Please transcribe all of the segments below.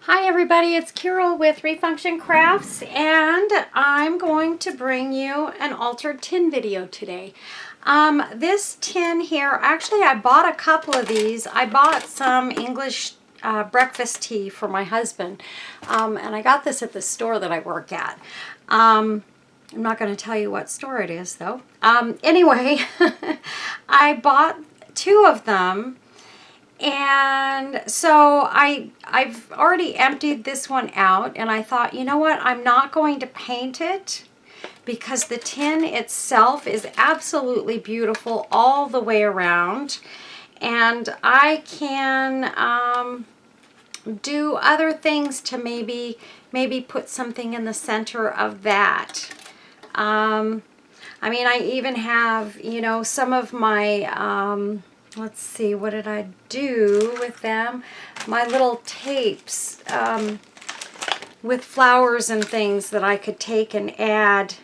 Hi everybody, it's Carol with Refunction Crafts, and I'm going to bring you an altered tin video today. This tin here, actually I bought a couple of these. I bought some English breakfast tea for my husband, and I got this at the store that I work at. I'm not going to tell you what store it is though. Anyway, I bought two of them. And so I've already emptied this one out, and I thought, you know what, I'm not going to paint it because the tin itself is absolutely beautiful all the way around, and I can do other things to maybe put something in the center of that. I mean, I even have, you know, some of my let's see, what did I do with them? My little tapes with flowers and things that I could take and add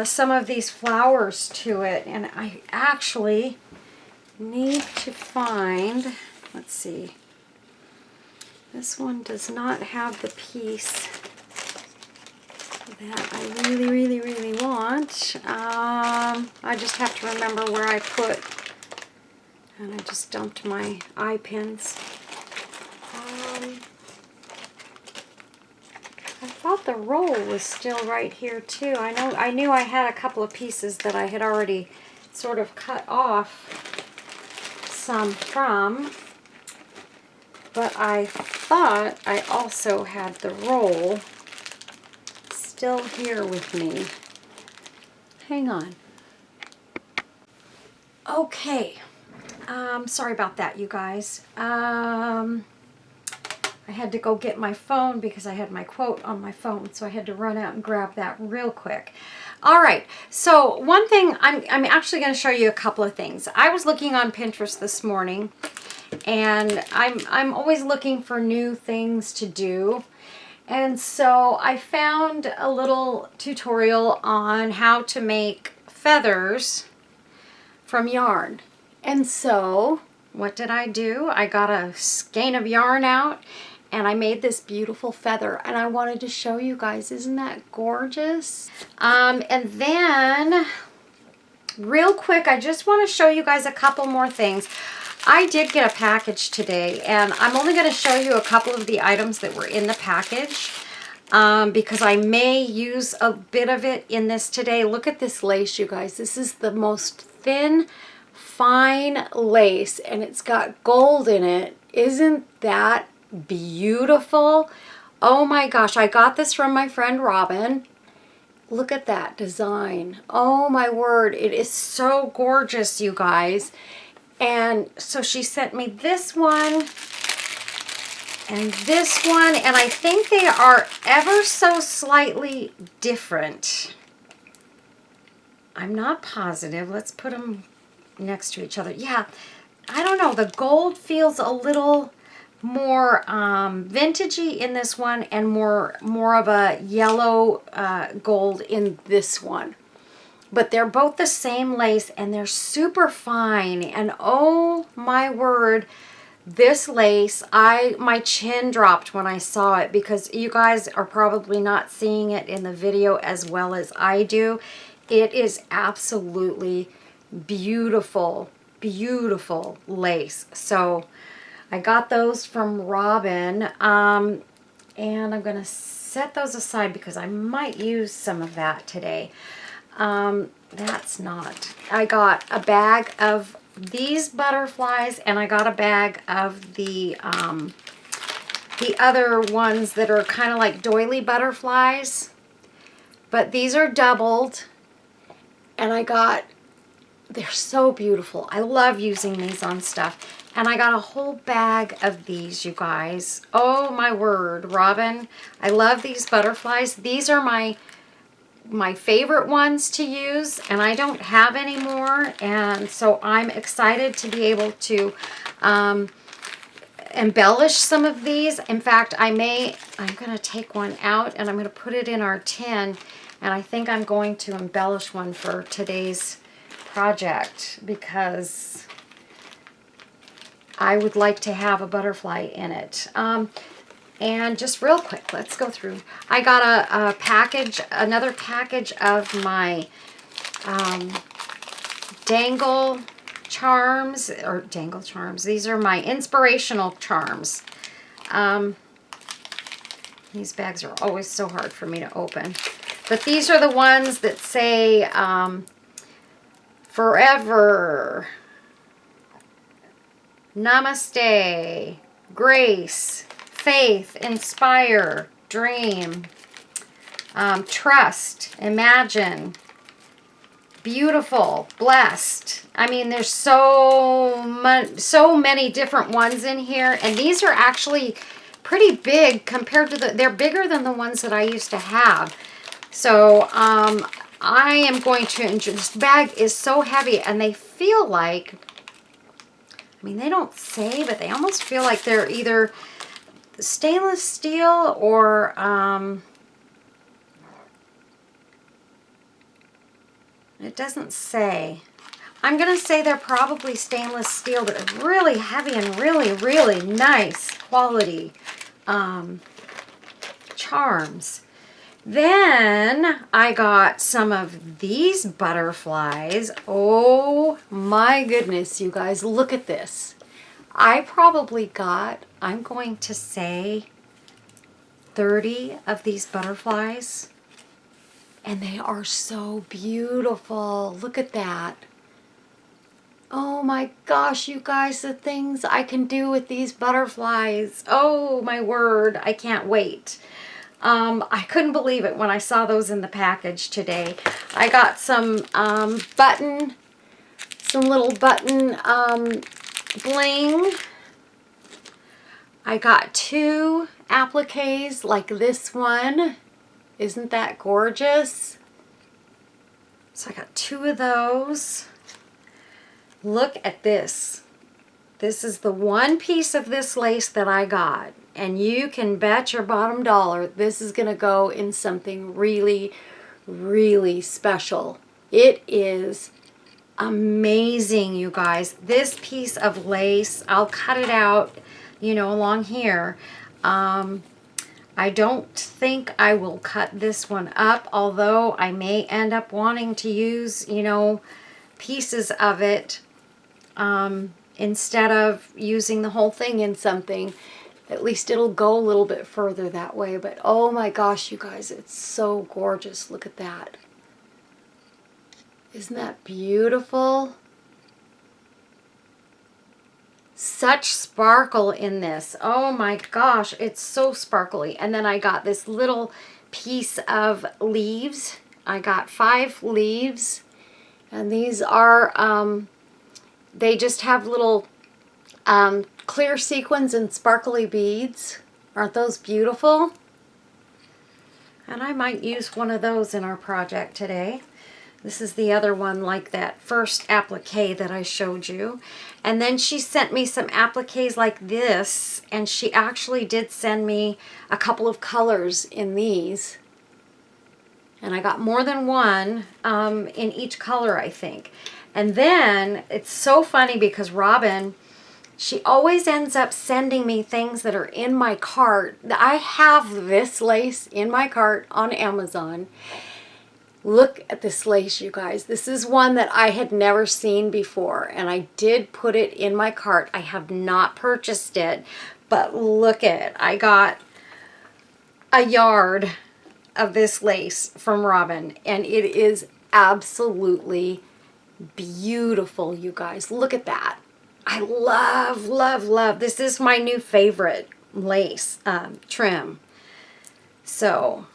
some of these flowers to it. And I actually need to find, let's see, this one does not have the piece that I really want. I just have to remember where I put. And I just dumped my eye pins. I thought the roll was still right here too. I knew I had a couple of pieces that I had already sort of cut off some from, but I thought I also had the roll still here with me. Hang on. Okay. Sorry about that, you guys. I had to go get my phone because I had my quote on my phone, so I had to run out and grab that real quick. All right, so one thing, I'm actually going to show you a couple of things. I was looking on Pinterest this morning, and I'm always looking for new things to do. And so I found a little tutorial on how to make feathers from yarn. And so, what did I do? I got a skein of yarn out, and I made this beautiful feather, and I wanted to show you guys. Isn't that gorgeous? And then, real quick, I just want to show you guys a couple more things. I did get a package today, and I'm only going to show you a couple of the items that were in the package, because I may use a bit of it in this today. Look at this lace, you guys. This is the most thin, fine lace, and it's got gold in it. Isn't that beautiful? Oh my gosh, I got this from my friend Robin. Look at that design. Oh my word, it is so gorgeous, you guys. And so she sent me this one and this one, and I think they are ever so slightly different. I'm not positive. Let's put them next to each other. Yeah, I don't know. The gold feels a little more vintagey in this one, and more of a yellow gold in this one. But they're both the same lace, and they're super fine. And oh my word, this lace, my chin dropped when I saw it, because you guys are probably not seeing it in the video as well as I do. It is absolutely beautiful, beautiful lace. So I got those from Robin, and I'm going to set those aside because I might use some of that today. That's not. I got a bag of these butterflies, and I got a bag of the other ones that are kind of like doily butterflies, but these are doubled, and they're so beautiful. I love using these on stuff. And I got a whole bag of these, you guys. Oh my word, Robin. I love these butterflies. These are my favorite ones to use, and I don't have any more. And so I'm excited to be able to embellish some of these. In fact, I'm going to take one out, and I'm going to put it in our tin. And I think I'm going to embellish one for today's project, because I would like to have a butterfly in it. And just real quick, let's go through. I got a package, another package of my dangle charms, or dangle charms. These are my inspirational charms. These bags are always so hard for me to open. But these are the ones that say forever, namaste, grace, faith, inspire, dream, trust, imagine, beautiful, blessed. I mean, there's so many different ones in here, and these are actually pretty big compared to they're bigger than the ones that I used to have. So I am going to enjoy. This bag is so heavy, and they feel like, I mean, they don't say, but they almost feel like they're either stainless steel or it doesn't say. I'm going to say they're probably stainless steel, but it's really heavy and really, really nice quality charms. Then I got some of these butterflies. Oh my goodness, you guys, look at this. I probably got, I'm going to say 30 of these butterflies. And they are so beautiful. Look at that. Oh my gosh, you guys, the things I can do with these butterflies. Oh my word, I can't wait. I couldn't believe it when I saw those in the package today. I got some little button bling. I got 2 appliques like this one. Isn't that gorgeous? So I got 2 of those. Look at this. This is the one piece of this lace that I got. And you can bet your bottom dollar this is going to go in something really, really special. It is amazing, you guys. This piece of lace, I'll cut it out, you know, along here. I don't think I will cut this one up, although I may end up wanting to use, you know, pieces of it instead of using the whole thing in something. At least it'll go a little bit further that way. But oh my gosh, you guys, it's so gorgeous. Look at that. Isn't that beautiful? Such sparkle in this. Oh my gosh, it's so sparkly. And then I got this little piece of leaves. I got 5 leaves. And these are, they just have little clear sequins and sparkly beads. Aren't those beautiful? And I might use one of those in our project today. This is the other one like that first applique that I showed you. And then she sent me some appliques like this, and she actually did send me a couple of colors in these. And I got more than one in each color, I think. And then it's so funny because Robin, she always ends up sending me things that are in my cart. I have this lace in my cart on Amazon. Look at this lace, you guys. This is one that I had never seen before, and I did put it in my cart. I have not purchased it, but look at it. I got a yard of this lace from Robin, and it is absolutely beautiful, you guys. Look at that. I love, love, love. This is my new favorite lace trim. So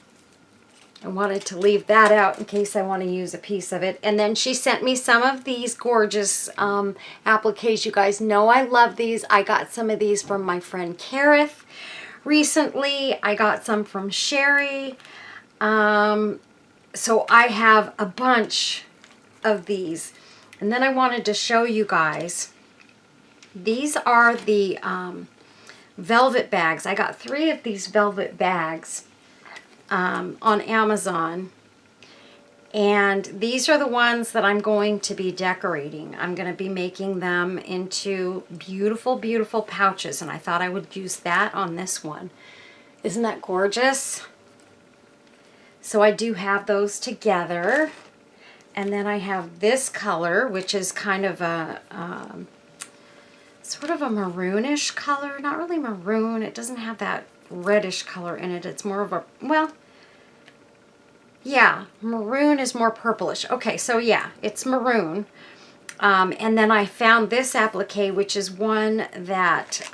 I wanted to leave that out in case I want to use a piece of it. And then she sent me some of these gorgeous appliques. You guys know I love these. I got some of these from my friend Kareth recently. I got some from Sherry. So I have a bunch of these. And then I wanted to show you guys. These are the velvet bags. I got 3 of these velvet bags on Amazon. And these are the ones that I'm going to be decorating. I'm going to be making them into beautiful, beautiful pouches. And I thought I would use that on this one. Isn't that gorgeous? So I do have those together. And then I have this color, which is kind of a sort of a maroonish color. Not really maroon. It doesn't have that reddish color in it. It's more of a, well, yeah, maroon is more purplish. Okay, so yeah, it's maroon. And then I found this applique, which is one that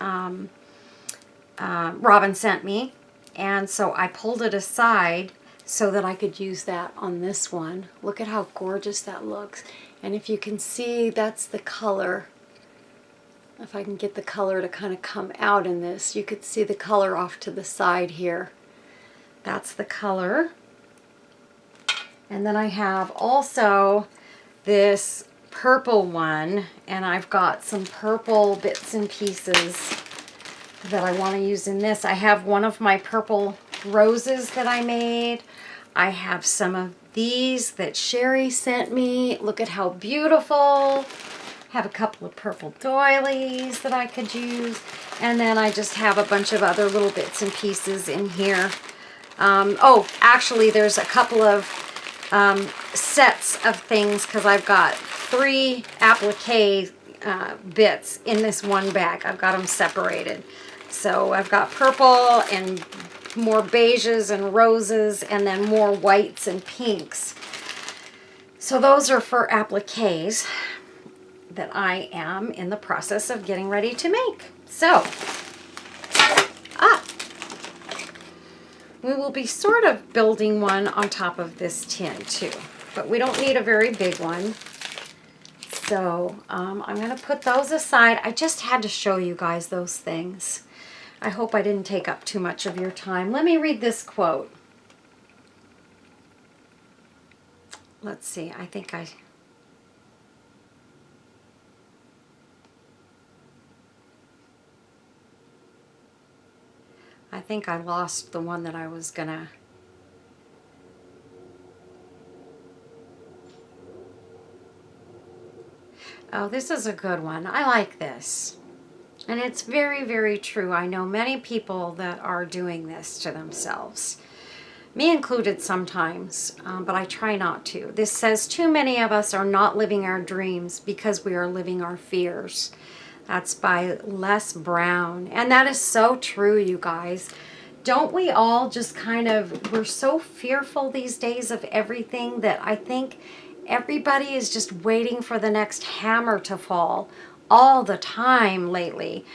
Robin sent me. And so I pulled it aside so that I could use that on this one. Look at how gorgeous that looks. And if you can see, that's the color. If I can get the color to kind of come out in this, you could see the color off to the side here. That's the color. And then I have also this purple one, and I've got some purple bits and pieces that I want to use in this. I have one of my purple roses that I made. I have some of these that Sherry sent me. Look at how beautiful. Have a couple of purple doilies that I could use. And then I just have a bunch of other little bits and pieces in here. Oh, actually there's a couple of sets of things because I've got 3 applique bits in this one bag. I've got them separated. So I've got purple and more beiges and roses and then more whites and pinks. So those are for appliques that I am in the process of getting ready to make. So, we will be sort of building one on top of this tin too, but we don't need a very big one. So I'm going to put those aside. I just had to show you guys those things. I hope I didn't take up too much of your time. Let me read this quote. Let's see, I think I lost the one that I was gonna. Oh, this is a good one. I like this. And it's very, very true. I know many people that are doing this to themselves. Me included sometimes, but I try not to. This says, too many of us are not living our dreams because we are living our fears. That's by Les Brown. And that is so true, you guys. Don't we all just kind of, we're so fearful these days of everything that I think everybody is just waiting for the next hammer to fall all the time lately.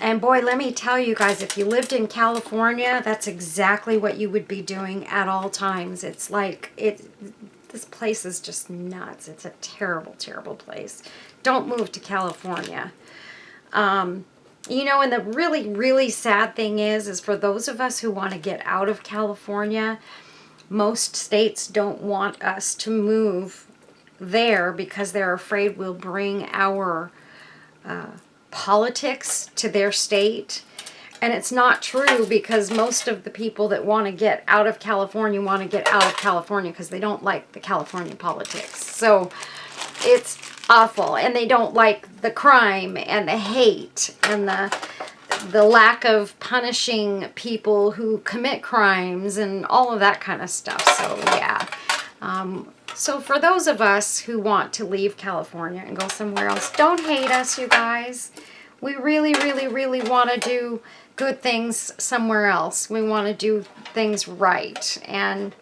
And boy, let me tell you guys, if you lived in California, that's exactly what you would be doing at all times. It's like, this place is just nuts. It's a terrible, terrible place. Don't move to California. You know, and the really, really sad thing is for those of us who want to get out of California, most states don't want us to move there because they're afraid we'll bring our politics to their state. And it's not true, because most of the people that want to get out of California want to get out of California because they don't like the California politics. So it's awful, and they don't like the crime and the hate and the lack of punishing people who commit crimes and all of that kind of stuff. So yeah. So for those of us who want to leave California and go somewhere else, don't hate us, you guys. We really, really, really want to do good things somewhere else. We want to do things right, and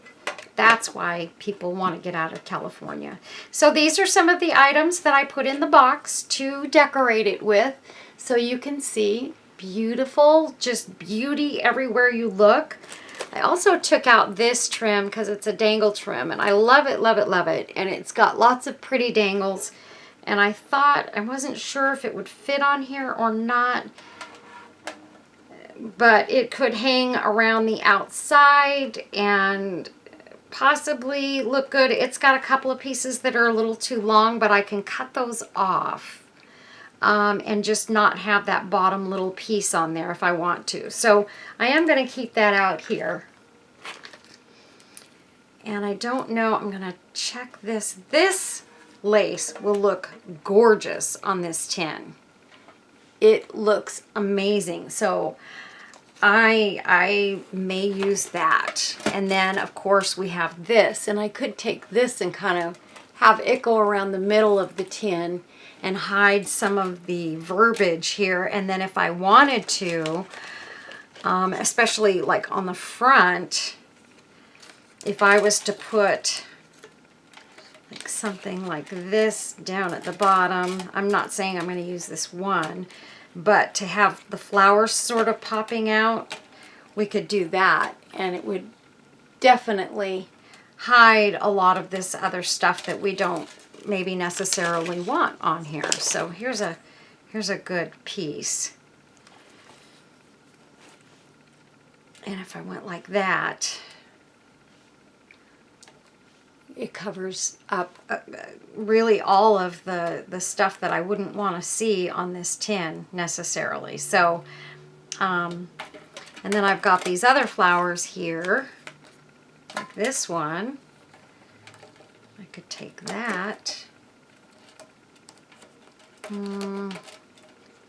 that's why people want to get out of California. So these are some of the items that I put in the box to decorate it with. So you can see, beautiful, just beauty everywhere you look. I also took out this trim because it's a dangle trim, and I love it, love it, love it. And it's got lots of pretty dangles. And I thought, I wasn't sure if it would fit on here or not, but it could hang around the outside and possibly look good. It's got a couple of pieces that are a little too long, but I can cut those off and just not have that bottom little piece on there if I want to. So I am going to keep that out here. And I don't know, I'm going to check this. This lace will look gorgeous on this tin. It looks amazing. So I may use that. And then of course we have this, and I could take this and kind of have it go around the middle of the tin and hide some of the verbiage here. And then if I wanted to, especially like on the front, if I was to put like something like this down at the bottom, I'm not saying I'm going to use this one, but to have the flowers sort of popping out, we could do that, and it would definitely hide a lot of this other stuff that we don't maybe necessarily want on here. So here's a good piece. And if I went like that, it covers up really all of the stuff that I wouldn't want to see on this tin necessarily. So, and then I've got these other flowers here, like this one. I could take that.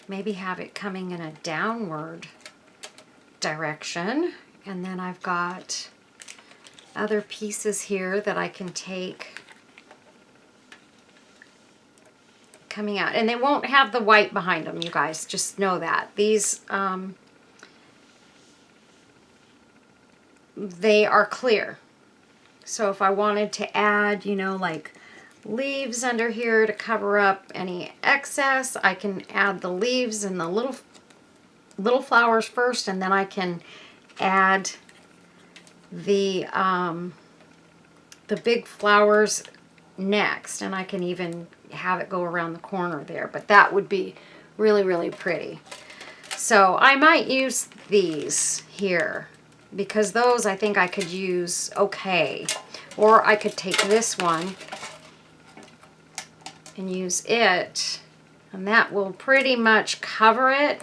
Maybe have it coming in a downward direction. And then I've got other pieces here that I can take coming out. And they won't have the white behind them, you guys. Just know that. These, they are clear. So if I wanted to add, you know, like leaves under here to cover up any excess, I can add the leaves and the little flowers first, and then I can add the big flowers next, and I can even have it go around the corner there, but that would be really, really pretty. So I might use these here, because those I think I could use okay. Or I could take this one and use it, and that will pretty much cover it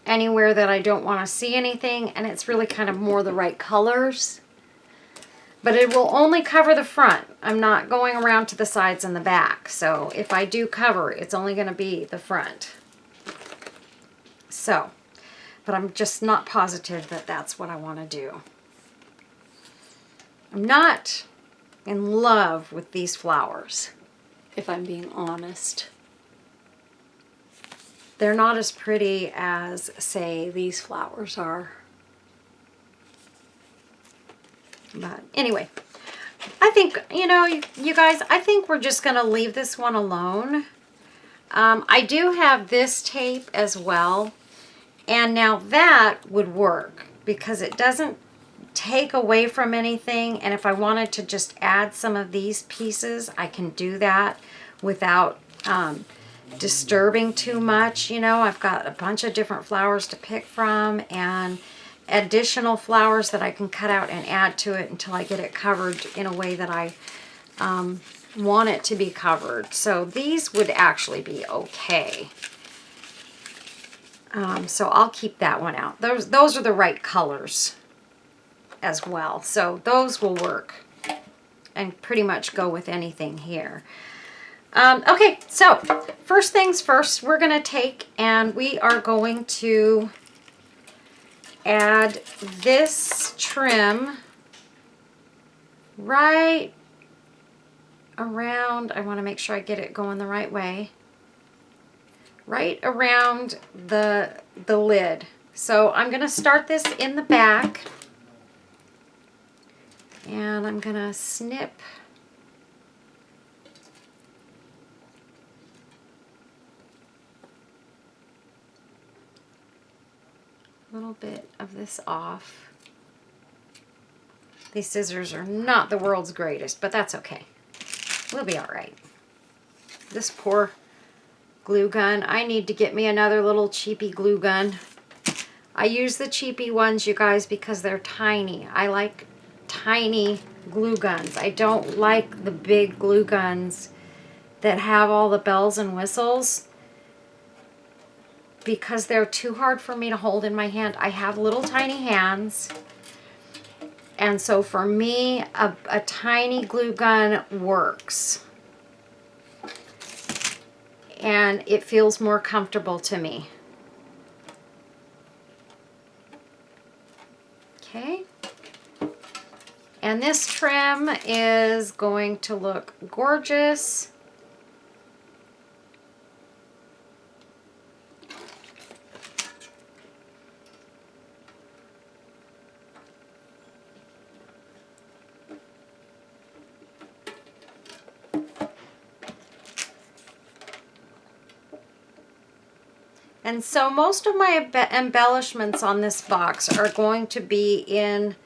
anywhere that I don't want to see anything, and it's really kind of more the right colors. But it will only cover the front. I'm not going around to the sides and the back. So if I do cover, it's only going to be the front. So, but I'm just not positive that that's what I want to do. I'm not in love with these flowers, if I'm being honest. They're not as pretty as, say, these flowers are. But anyway, I think, you know, you guys, I think we're just going to leave this one alone. I do have this tape as well. And now that would work because it doesn't take away from anything. And if I wanted to just add some of these pieces, I can do that without disturbing too much. You know, I've got a bunch of different flowers to pick from and additional flowers that I can cut out and add to it until I get it covered in a way that I want it to be covered. So these would actually be okay. So I'll keep that one out. Those are the right colors as well. So those will work and pretty much go with anything here. Okay, so first things first, we're going to take and we are going to add this trim right around, I want to make sure I get it going the right way, right around the lid. So I'm going to start this in the back, and I'm going to snip a little bit of this off. These scissors are not the world's greatest, but that's okay. We'll be all right. This poor glue gun. I need to get me another little cheapy glue gun. I use the cheapy ones, you guys, because they're tiny. I like tiny glue guns. I don't like the big glue guns that have all the bells and whistles because they're too hard for me to hold in my hand. I have little tiny hands, and so for me, a tiny glue gun works. And it feels more comfortable to me. Okay. And this trim is going to look gorgeous. And so most of my embellishments on this box are going to be in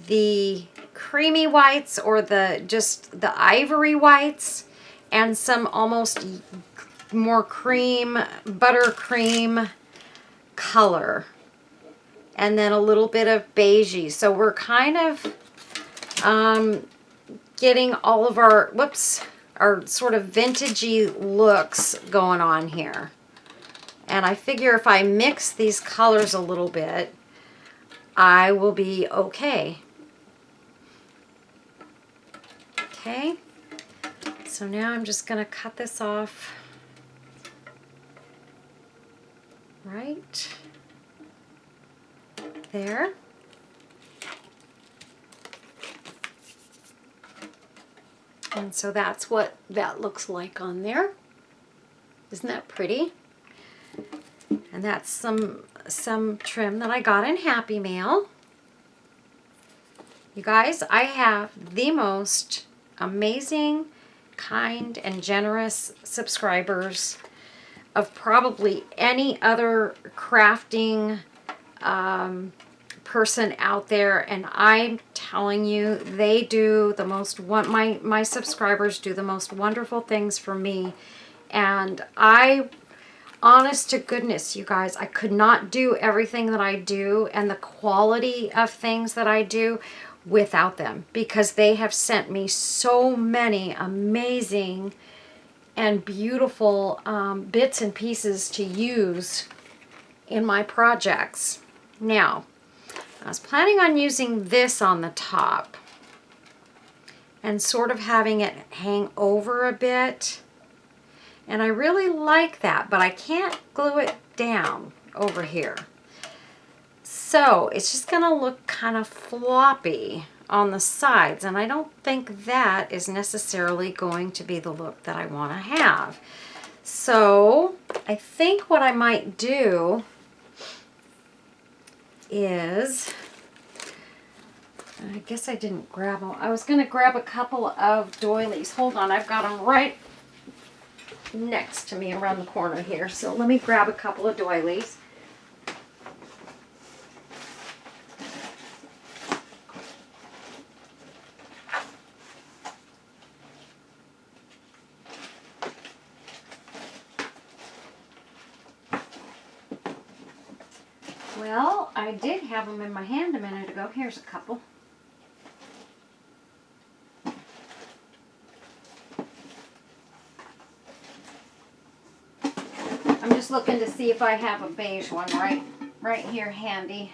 the creamy whites or just the ivory whites, and some almost more cream, buttercream color, and then a little bit of beigey. So we're kind of getting all of our, our sort of vintagey looks going on here. And I figure if I mix these colors a little bit, I will be okay. Okay, so now I'm just going to cut this off right there. And so that's what that looks like on there. Isn't that pretty? And that's some trim that I got in Happy Mail. You guys, I have the most amazing, kind, and generous subscribers of probably any other crafting person out there, and I'm telling you, they do the most, my subscribers do the most wonderful things for me. And honest to goodness, you guys, I could not do everything that I do and the quality of things that I do without them, because they have sent me so many amazing and beautiful bits and pieces to use in my projects. Now, I was planning on using this on the top and sort of having it hang over a bit. And I really like that, but I can't glue it down over here. So it's just gonna look kind of floppy on the sides, and I don't think that is necessarily going to be the look that I wanna have. So I think what I might do is, I guess I didn't grab them. I was gonna grab a couple of doilies. Hold on, I've got them right next to me around the corner here. So let me grab a couple of doilies. Well, I did have them in my hand a minute ago. Here's a couple. I'm just looking to see if I have a beige one right here handy.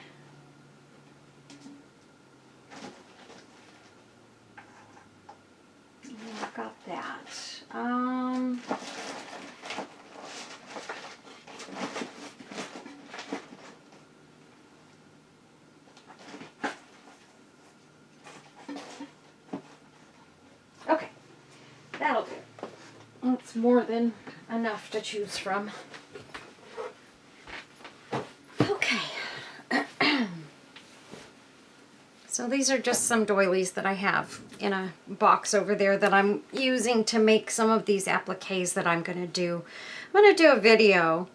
I've got that. Okay, that'll do. That's more than enough to choose from. Okay. So these are just some doilies that I have in a box over there that I'm using to make some of these appliques that I'm going to do. I'm going to do a video,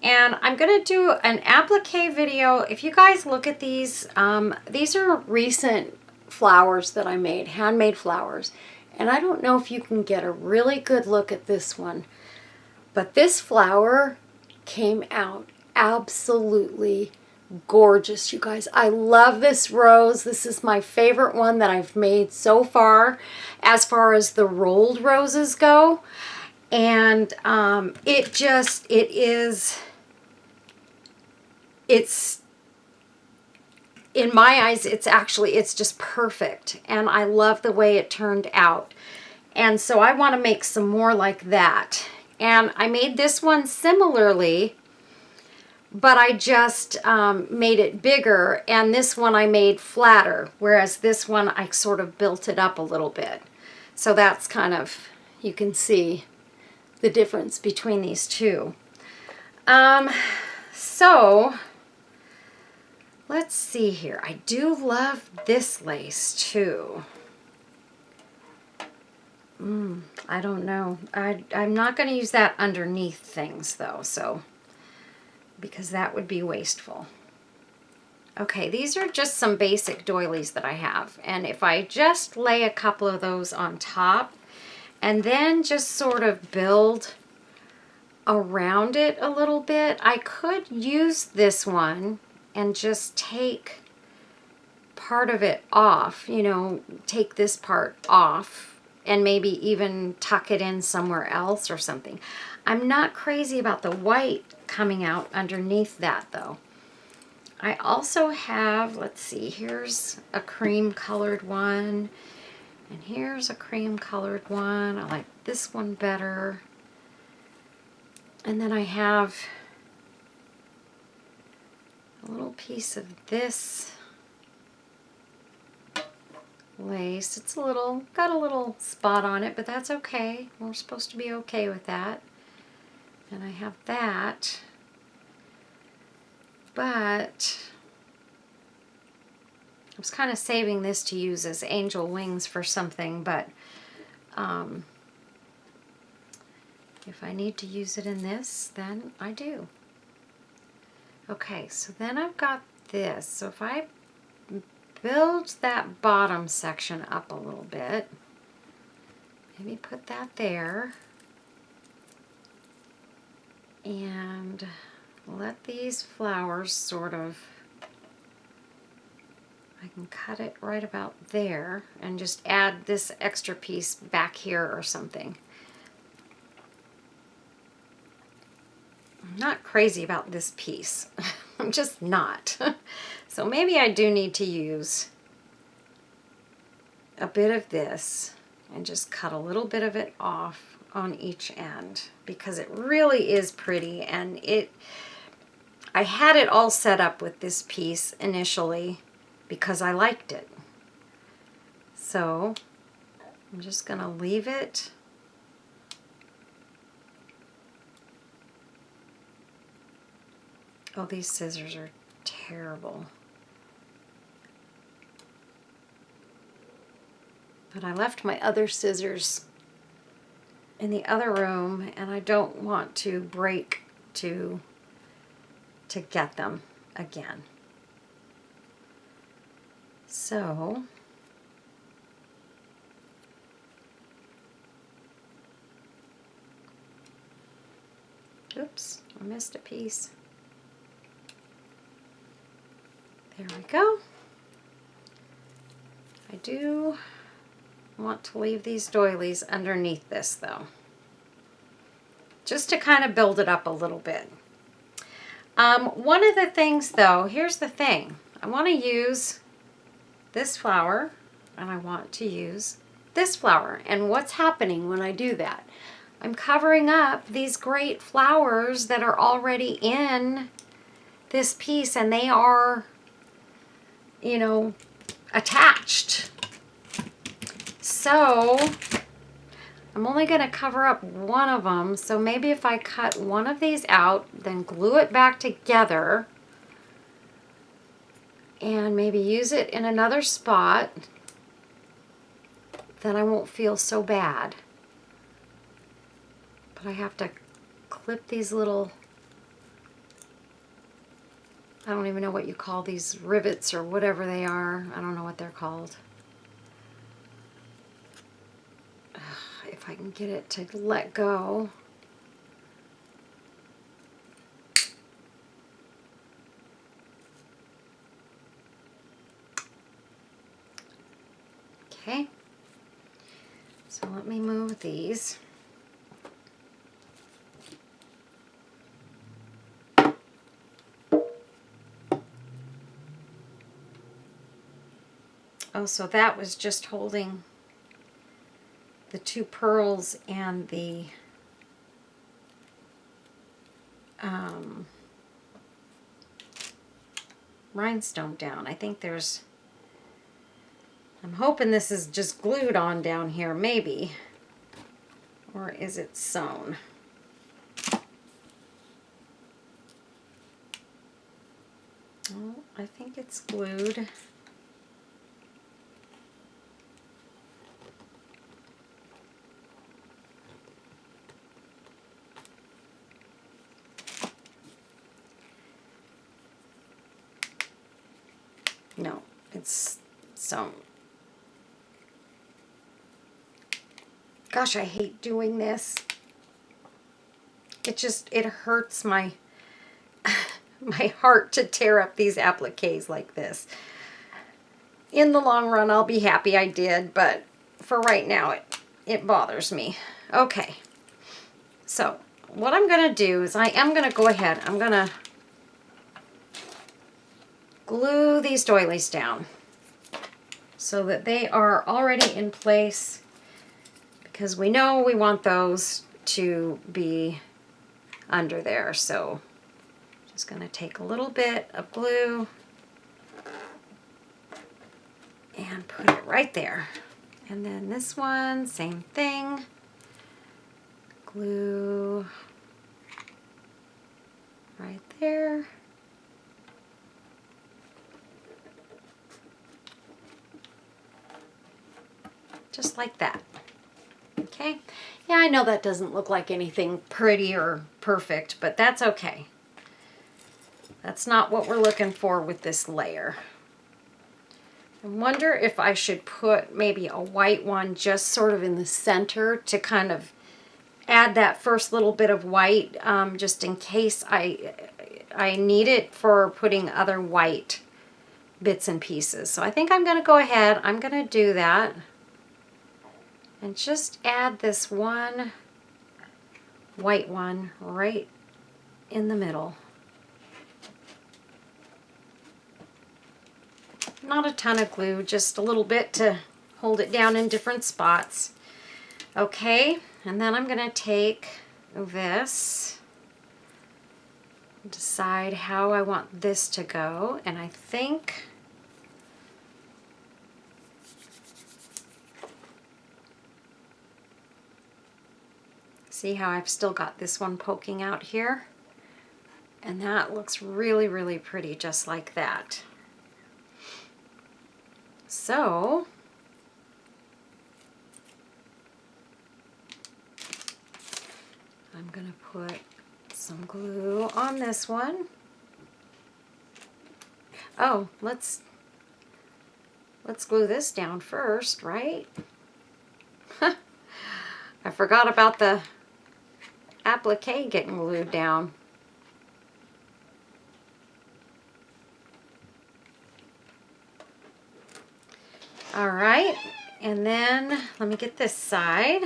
and I'm going to do an applique video. If you guys look at these are recent flowers that I made, handmade flowers. And I don't know if you can get a really good look at this one, but this flower came out absolutely gorgeous, you guys. I love this rose. This is my favorite one that I've made so far as the rolled roses go. And it's in my eyes, it's just perfect. And I love the way it turned out. And so I want to make some more like that. And I made this one similarly but I just made it bigger, and this one I made flatter, whereas this one I sort of built it up a little bit. So that's kind of, you can see the difference between these two. So let's see here. I do love this lace too. I don't know. I'm not going to use that underneath things though, so because that would be wasteful. Okay, these are just some basic doilies that I have, and if I just lay a couple of those on top and then just sort of build around it a little bit, I could use this one and just take part of it off, you know, take this part off and maybe even tuck it in somewhere else or something. I'm not crazy about the white coming out underneath that though. I also have, let's see, here's a cream colored one, and here's a cream colored one. I like this one better. And then I have a little piece of this lace. It's got a little spot on it, but that's okay. We're supposed to be okay with that. And I have that. But I was kind of saving this to use as angel wings for something, but if I need to use it in this, then I do. Okay, so then I've got this. So if I build that bottom section up a little bit, maybe put that there, and let these flowers sort of, I can cut it right about there and just add this extra piece back here or something. I'm not crazy about this piece. I'm just not. So maybe I do need to use a bit of this and just cut a little bit of it off on each end, because it really is pretty, and I had it all set up with this piece initially because I liked it. So I'm just going to leave it. Oh, these scissors are terrible. But I left my other scissors in the other room, and I don't want to break to get them again. So oops, I missed a piece. There we go. I do want to leave these doilies underneath this though, just to kind of build it up a little bit. One of the things though, here's the thing, I want to use this flower and I want to use this flower, and what's happening when I do that? I'm covering up these great flowers that are already in this piece, and they are, you know, attached. So I'm only going to cover up one of them, so maybe if I cut one of these out, then glue it back together, and maybe use it in another spot, then I won't feel so bad. But I have to clip these little, I don't even know what you call these, rivets or whatever they are. I don't know what they're called. If I can get it to let go. Okay, so let me move these. Oh, so that was just holding the two pearls and the rhinestone down. I think there's, I'm hoping this is just glued on down here, maybe. Or is it sewn? Oh, I think it's glued. No, it's sewn. Gosh, I hate doing this. It hurts my my heart to tear up these appliques like this. In the long run, I'll be happy I did, but for right now, it bothers me. Okay, so what I'm going to do is I am going to go ahead. I'm going to glue these doilies down so that they are already in place, because we know we want those to be under there. So just going to take a little bit of glue and put it right there. And then this one, same thing. Glue right there. Just like that. Okay. Yeah, I know that doesn't look like anything pretty or perfect, but that's okay. That's not what we're looking for with this layer. I wonder if I should put maybe a white one just sort of in the center to kind of add that first little bit of white, just in case I need it for putting other white bits and pieces. So I think I'm going to go ahead. I'm going to do that. And just add this one white one right in the middle. Not a ton of glue, just a little bit to hold it down in different spots. Okay, and then I'm going to take this, decide how I want this to go, and I think see how I've still got this one poking out here? And that looks really, really pretty just like that. So, I'm going to put some glue on this one. Oh, let's glue this down first, right? I forgot about the applique getting glued down. All right, and then let me get this side.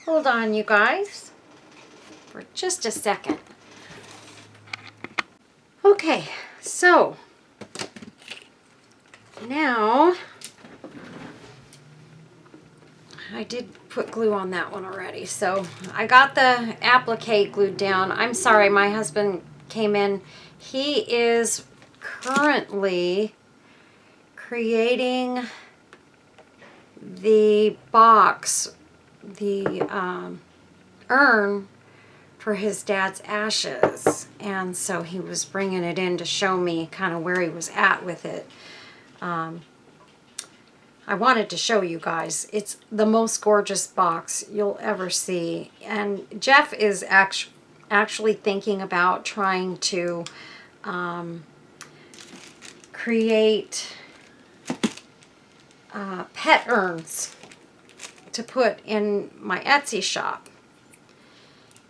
Hold on, you guys, for just a second. Okay, so now I did put glue on that one already, so I got the applique glued down. I'm sorry, my husband came in. He is currently creating the box, the urn for his dad's ashes, and so he was bringing it in to show me kind of where he was at with it. I wanted to show you guys. It's the most gorgeous box you'll ever see. And Jeff is actually thinking about trying to create pet urns to put in my Etsy shop.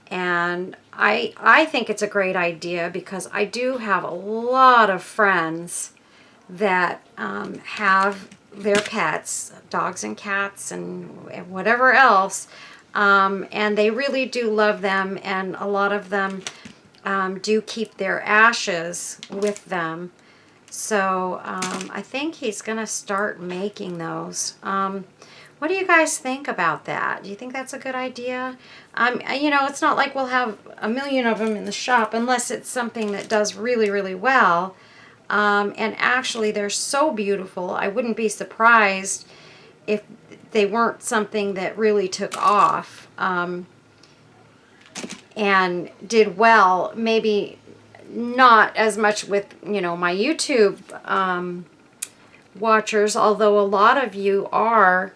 And I think it's a great idea because I do have a lot of friends that have their pets, dogs and cats and whatever else, and they really do love them, and a lot of them do keep their ashes with them. So I think he's gonna start making those. What do you guys think about that? Do you think that's a good idea? You know, it's not like we'll have a million of them in the shop unless it's something that does really, really well. And actually they're so beautiful. I wouldn't be surprised if they weren't something that really took off and did well. Maybe not as much with, you know, my YouTube watchers, although a lot of you are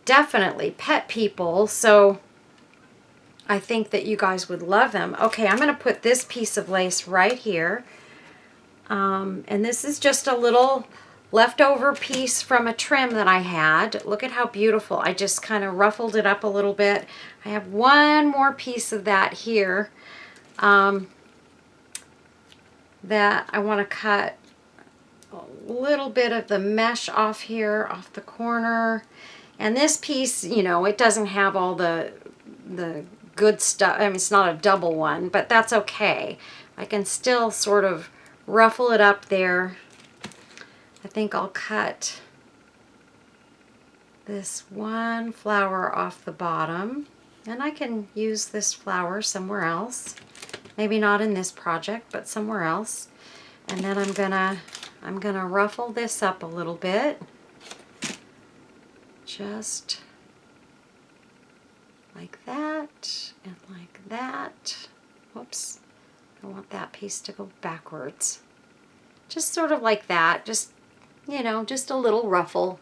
definitely pet people, so I think that you guys would love them. Okay, I'm going to put this piece of lace right here. And this is just a little leftover piece from a trim that I had. Look at how beautiful. I just kind of ruffled it up a little bit. I have one more piece of that here that I want to cut a little bit of the mesh off here, off the corner. And this piece, you know, it doesn't have all the good stuff. I mean, it's not a double one, but that's okay. I can still sort of ruffle it up there. I think I'll cut this one flower off the bottom, and I can use this flower somewhere else. Maybe not in this project, but somewhere else. And then I'm gonna ruffle this up a little bit. Just like that and like that. Whoops. I want that piece to go backwards. Just sort of like that. Just, you know, just a little ruffle.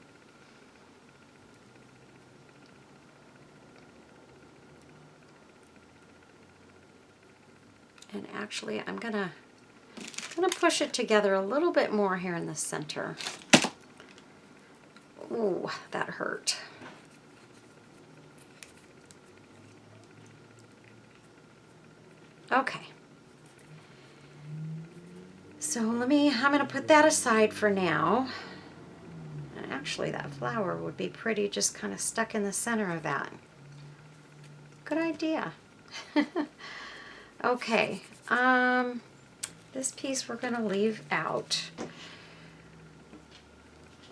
And actually, I'm gonna push it together a little bit more here in the center. Ooh, that hurt. Okay. So I'm gonna put that aside for now. And actually that flower would be pretty just kind of stuck in the center of that. Good idea. Okay, this piece we're gonna leave out.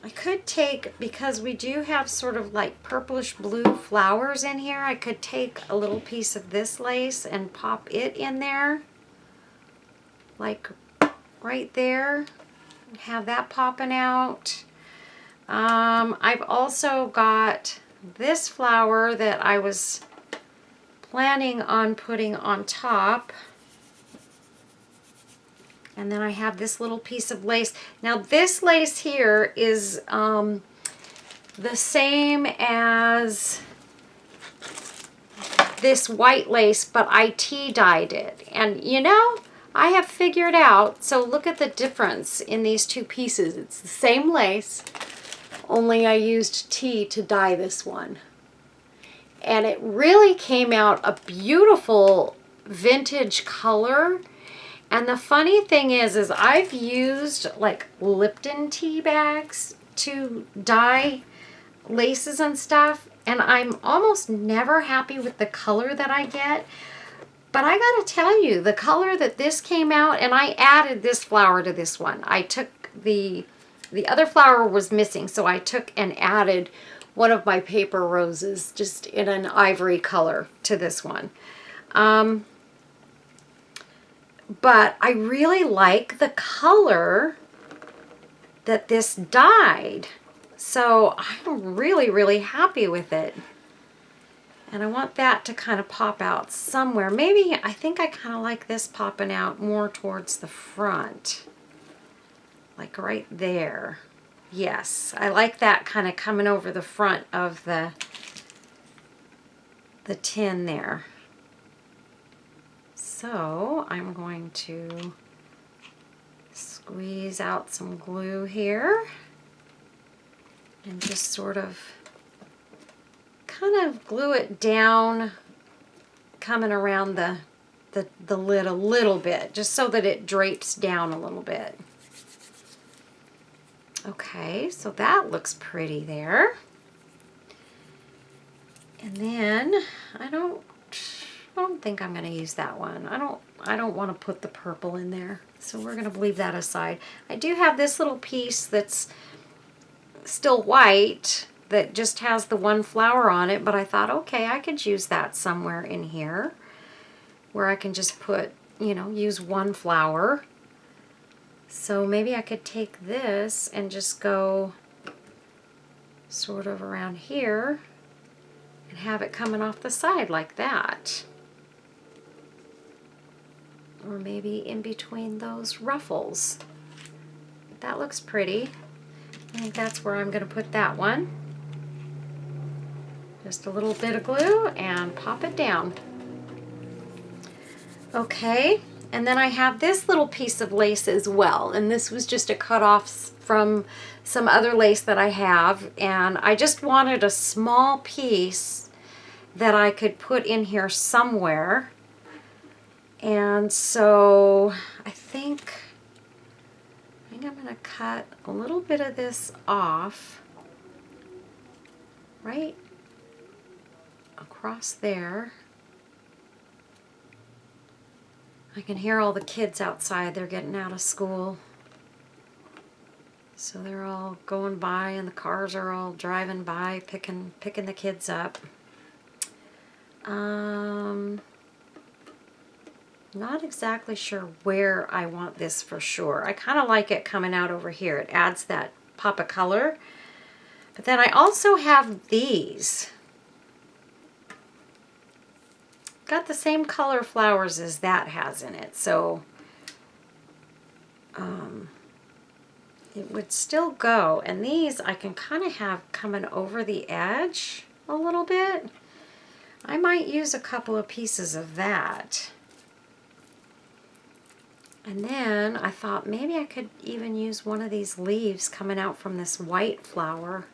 I could take, because we do have sort of like purplish blue flowers in here, I could take a little piece of this lace and pop it in there, like right there, have that popping out. I've also got this flower that I was planning on putting on top. And then I have this little piece of lace. Now this lace here is the same as this white lace, but I tea dyed it. And you know, I have figured out, so look at the difference in these two pieces. It's the same lace, only I used tea to dye this one. And it really came out a beautiful vintage color. And the funny thing is I've used like Lipton tea bags to dye laces and stuff, and I'm almost never happy with the color that I get. But I gotta tell you, the color that this came out, and I added this flower to this one. I took the other flower was missing, so I took and added one of my paper roses just in an ivory color to this one. But I really like the color that this dyed. So I'm really, really happy with it. And I want that to kind of pop out somewhere. Maybe, I think I kind of like this popping out more towards the front. Like right there. Yes, I like that kind of coming over the front of the tin there. So I'm going to squeeze out some glue here and just sort of kind of glue it down, coming around the lid a little bit, just so that it drapes down a little bit. Okay, so that looks pretty there. And then I don't think I'm going to use that one. I don't want to put the purple in there, so we're going to leave that aside. I do have this little piece that's still white that just has the one flower on it, but I thought, okay, I could use that somewhere in here where I can just put, you know, use one flower. So maybe I could take this and just go sort of around here and have it coming off the side like that. Or maybe in between those ruffles. That looks pretty. I think that's where I'm going to put that one. Just a little bit of glue and pop it down. Okay, and then I have this little piece of lace as well, and this was just a cut off from some other lace that I have, and I just wanted a small piece that I could put in here somewhere. And so I think I'm going to cut a little bit of this off right across there. I can hear all the kids outside. They're getting out of school. So they're all going by and the cars are all driving by, picking the kids up. Not exactly sure where I want this for sure. I kind of like it coming out over here. It adds that pop of color. But then I also have these. Got the same color flowers as that has in it. So it would still go. And these I can kind of have coming over the edge a little bit. I might use a couple of pieces of that. And then I thought maybe I could even use one of these leaves coming out from this white flower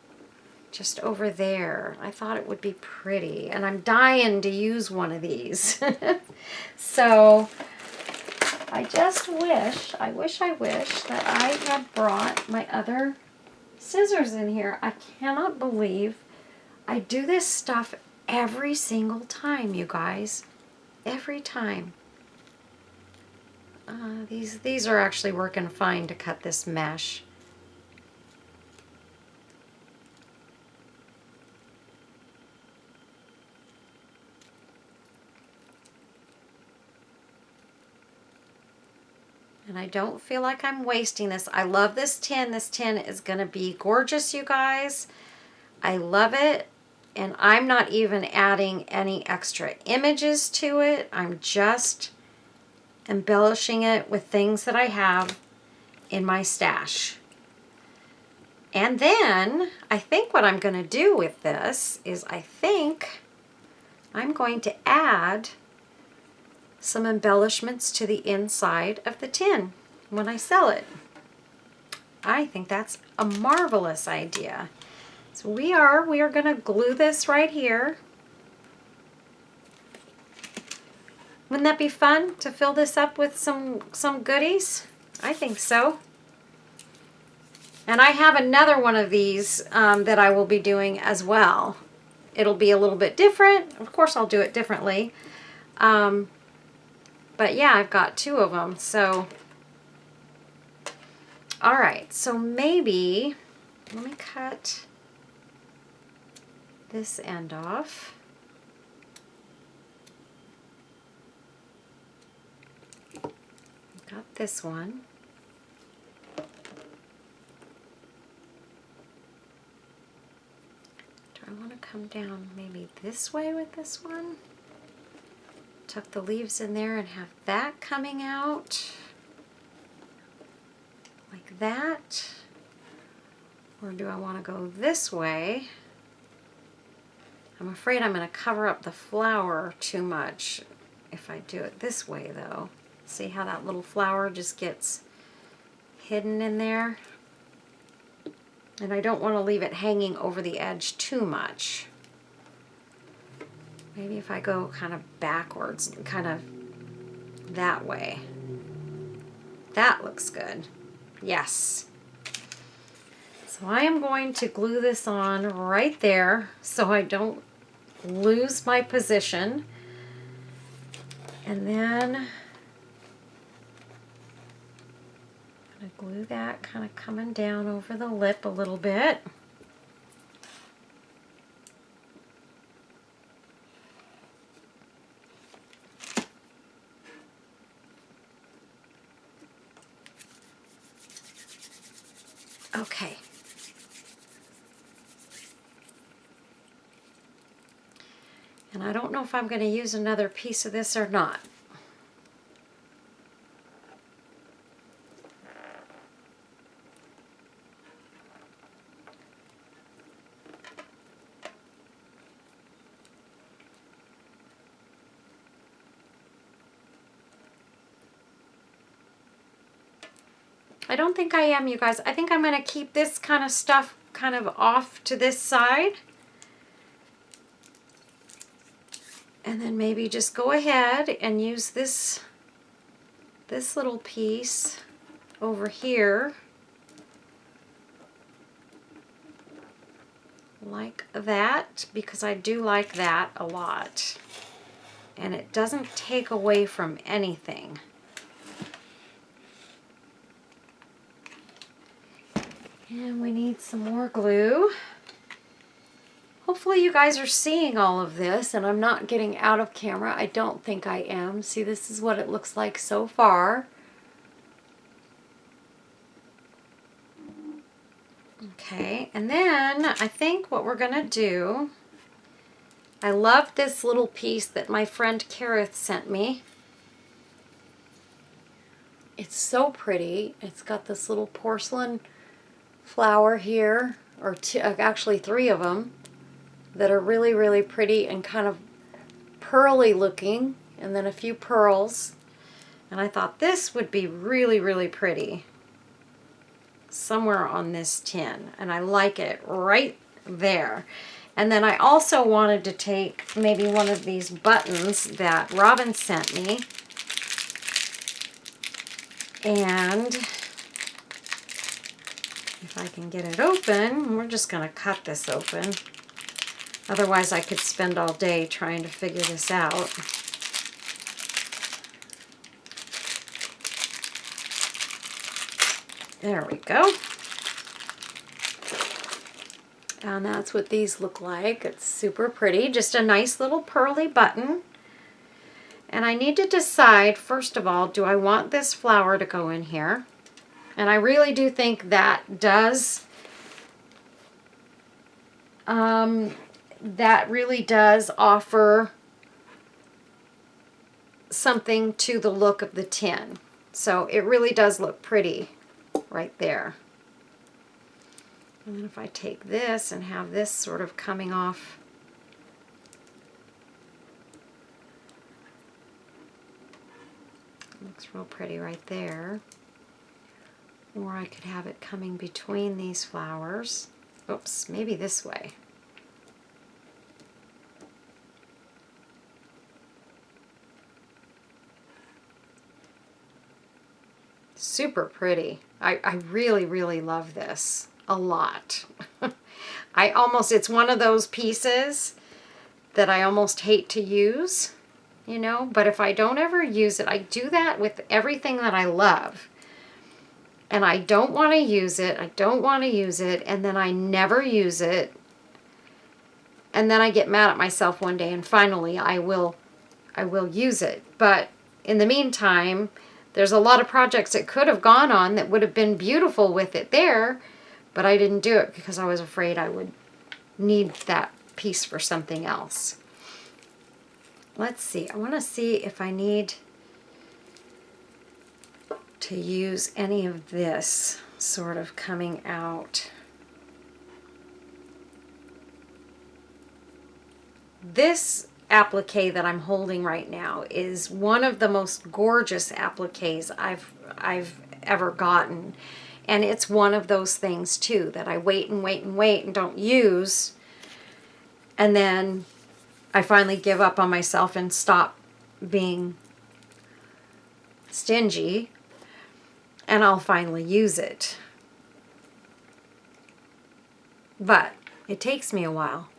just over there. I thought it would be pretty, and I'm dying to use one of these. So I just wish that I had brought my other scissors in here. I cannot believe I do this stuff every single time, you guys. Every time. These are actually working fine to cut this mesh. And I don't feel like I'm wasting this. I love this tin. This tin is going to be gorgeous, you guys. I love it. And I'm not even adding any extra images to it. I'm just embellishing it with things that I have in my stash. And then I think what I'm going to do with this is I think I'm going to add some embellishments to the inside of the tin when I sell it. I think that's a marvelous idea. So we are going to glue this right here. Wouldn't that be fun to fill this up with some goodies? I think so. And I have another one of these that I will be doing as well. It'll be a little bit different. Of course, I'll do it differently. But yeah, I've got two of them. So, all right. So maybe, let me cut this end off. Got this one. Do I want to come down maybe this way with this one? Tuck the leaves in there and have that coming out like that. Or do I want to go this way? I'm afraid I'm going to cover up the flower too much if I do it this way though. See how that little flower just gets hidden in there? And I don't want to leave it hanging over the edge too much. Maybe if I go kind of backwards, kind of that way. That looks good. Yes. So I am going to glue this on right there so I don't lose my position. And then I'm going to glue that kind of coming down over the lip a little bit. Okay. And I don't know if I'm going to use another piece of this or not. I don't think I am, you guys. I think I'm going to keep this kind of stuff kind of off to this side. And then maybe just go ahead and use this little piece over here like that, because I do like that a lot. And it doesn't take away from anything. And we need some more glue. Hopefully you guys are seeing all of this and I'm not getting out of camera. I don't think I am. See, this is what it looks like so far. Okay, and then I think what we're gonna do, I love this little piece that my friend Kareth sent me. It's so pretty. It's got this little porcelain flower here, or actually 3 of them that are really, really pretty and kind of pearly looking, and then a few pearls. And I thought this would be really, really pretty somewhere on this tin, and I like it right there. And then I also wanted to take maybe one of these buttons that Robin sent me, and if I can get it open, we're just going to cut this open. Otherwise I could spend all day trying to figure this out. There we go. And that's what these look like. It's super pretty. Just a nice little pearly button. And I need to decide, first of all, do I want this flower to go in here? And I really do think that does, that really does offer something to the look of the tin. So it really does look pretty right there. And then if I take this and have this sort of coming off, looks real pretty right there. Or I could have it coming between these flowers. Oops, maybe this way. Super pretty. I really, really love this a lot. It's one of those pieces that I almost hate to use, you know, but if I don't ever use it, I do that with everything that I love. And I don't want to use it, and then I never use it. And then I get mad at myself one day, and finally I will use it. But in the meantime, there's a lot of projects it could have gone on that would have been beautiful with it there, but I didn't do it because I was afraid I would need that piece for something else. Let's see. I want to see if I need to use any of this sort of coming out. This applique that I'm holding right now is one of the most gorgeous appliques I've ever gotten. And it's one of those things too that I wait and don't use. And then I finally give up on myself and stop being stingy. And I'll finally use it. But it takes me a while.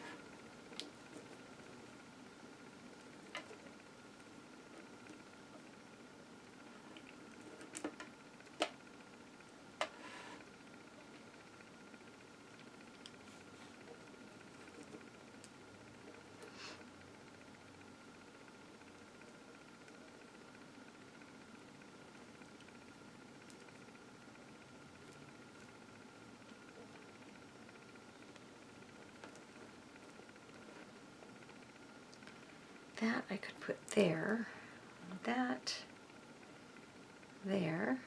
that I could put there, that there.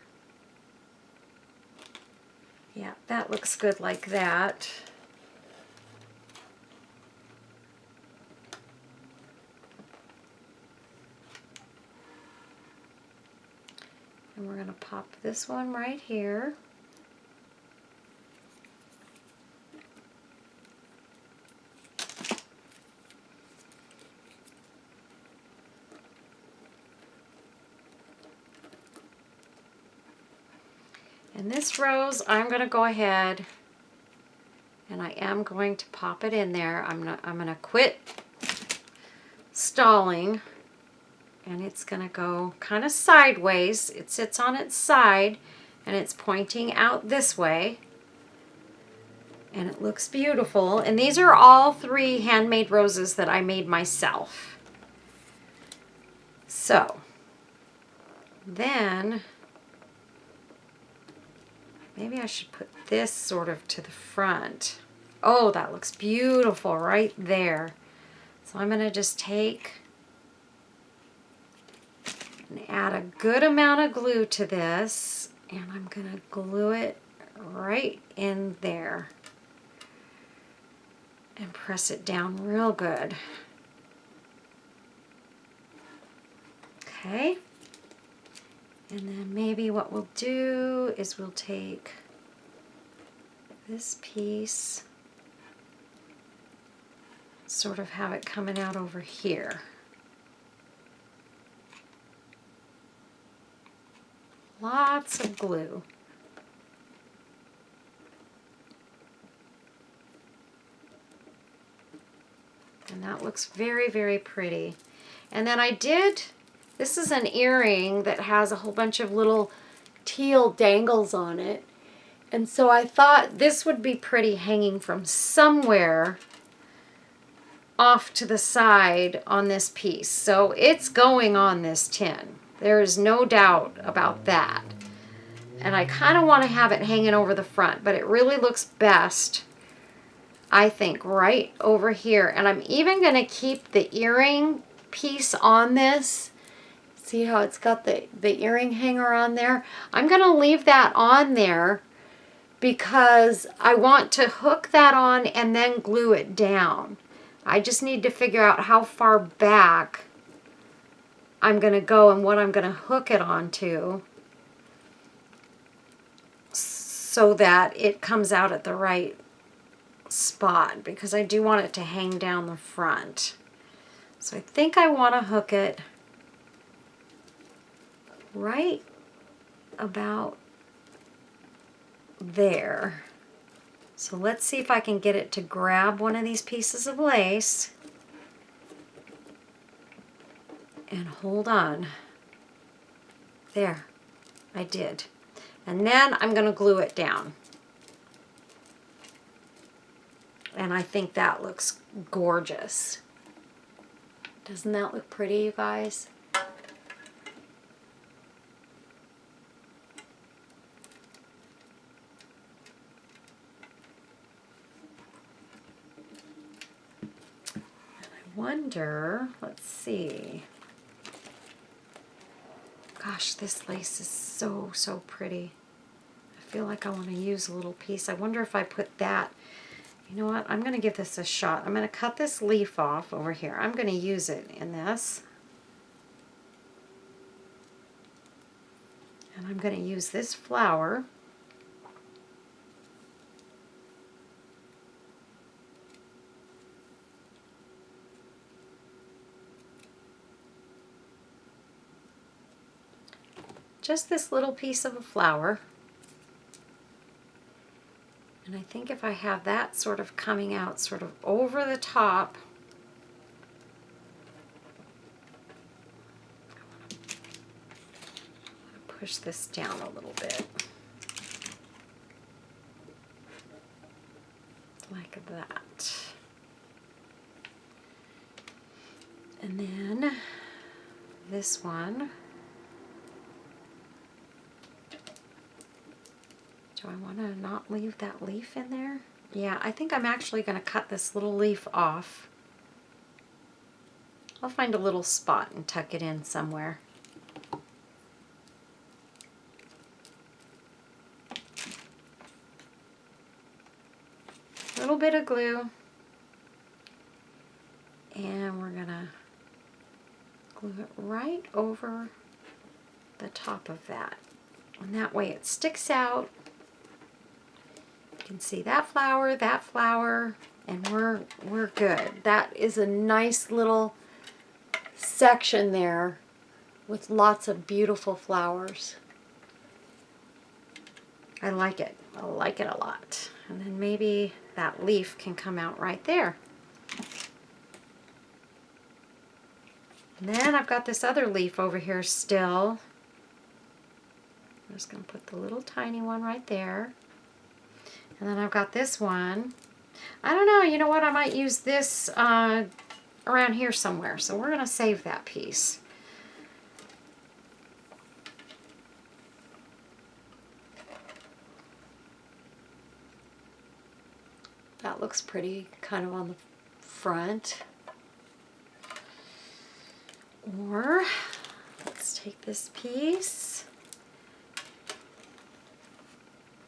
Yeah, that looks good like that. And we're going to pop this one right here. And this rose, I'm going to go ahead and I am going to pop it in there. I'm going to quit stalling, and it's going to go kind of sideways. It sits on its side and it's pointing out this way. And it looks beautiful. And these are all 3 handmade roses that I made myself. So then maybe I should put this sort of to the front. Oh, that looks beautiful right there. So I'm going to just take and add a good amount of glue to this, and I'm going to glue it right in there and press it down real good. Okay. And then maybe what we'll do is we'll take this piece, sort of have it coming out over here. Lots of glue. And that looks very, very pretty. And then I did, this is an earring that has a whole bunch of little teal dangles on it. And so I thought this would be pretty hanging from somewhere off to the side on this piece. So it's going on this tin. There is no doubt about that. And I kind of want to have it hanging over the front, but it really looks best, I think, right over here. And I'm even going to keep the earring piece on this. See how it's got the earring hanger on there? I'm going to leave that on there because I want to hook that on and then glue it down. I just need to figure out how far back I'm going to go and what I'm going to hook it onto so that it comes out at the right spot, because I do want it to hang down the front. So I think I want to hook it right about there. So let's see if I can get it to grab one of these pieces of lace and hold on. There, I did. And then I'm going to glue it down. And I think that looks gorgeous. Doesn't that look pretty, you guys? Wonder, let's see. Gosh, this lace is so, so pretty. I feel like I want to use a little piece. I wonder if I put that. You know what? I'm going to give this a shot. I'm going to cut this leaf off over here. I'm going to use it in this. And I'm going to use this flower. Just this little piece of a flower. And I think if I have that sort of coming out sort of over the top, push this down a little bit. Like that. And then this one. Do I want to not leave that leaf in there? Yeah, I think I'm actually going to cut this little leaf off I'll find a little spot and tuck it in somewhere. A little bit of glue. And we're gonna glue it right over the top of that. And that way it sticks out. You can see that flower, and we're good. That is a nice little section there with lots of beautiful flowers. I like it. I like it a lot. And then maybe that leaf can come out right there. And then I've got this other leaf over here still. I'm just going to put the little tiny one right there. And then I've got this one. I don't know, you know what? I might use this around here somewhere. So we're going to save that piece. That looks pretty, kind of on the front. Or let's take this piece.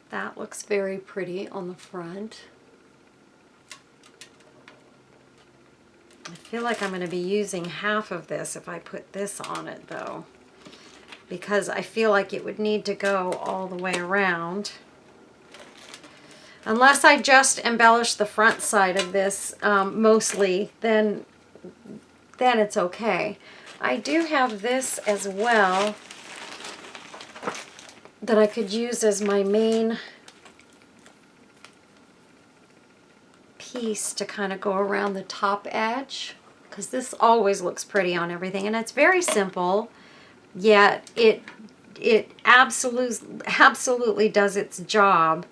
That looks very pretty on the front. I feel like I'm going to be using half of this if I put this on it though, because I feel like it would need to go all the way around. Unless I just embellish the front side of this mostly, then it's okay. I do have this as well that I could use as my main piece to kind of go around the top edge, because this always looks pretty on everything, and it's very simple, yet it absolutely does its job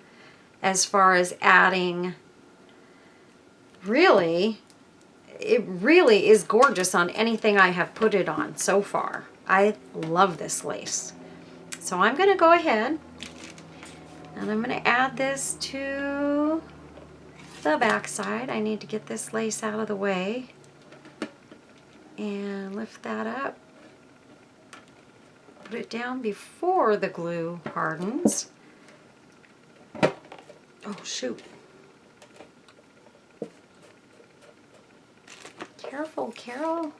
as far as adding. Really, it really is gorgeous on anything I have put it on so far. I love this lace. So I'm going to go ahead and I'm going to add this to the back side. I need to get this lace out of the way and lift that up. Put it down before the glue hardens. Oh shoot. Careful, Carol.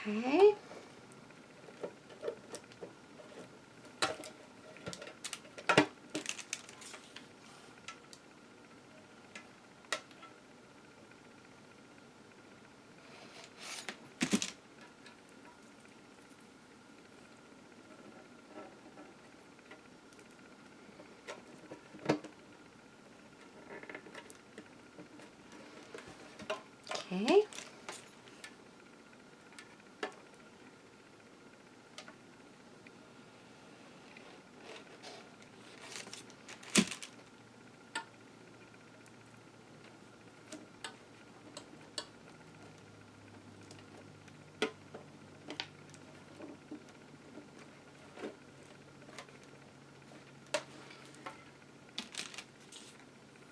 Okay. Okay.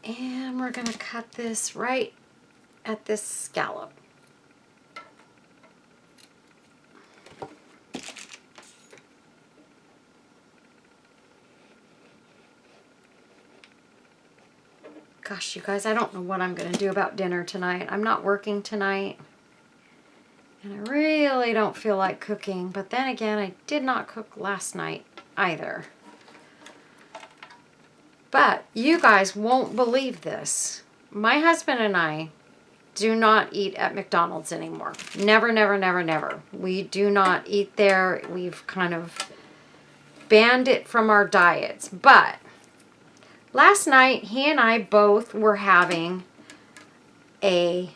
And we're going to cut this right at this scallop. Gosh, you guys, I don't know what I'm going to do about dinner tonight. I'm not working tonight. And I really don't feel like cooking. But then again, I did not cook last night either. But you guys won't believe this. My husband and I do not eat at McDonald's anymore. Never, never, never, never. We do not eat there. We've kind of banned it from our diets. But last night, he and I both were having a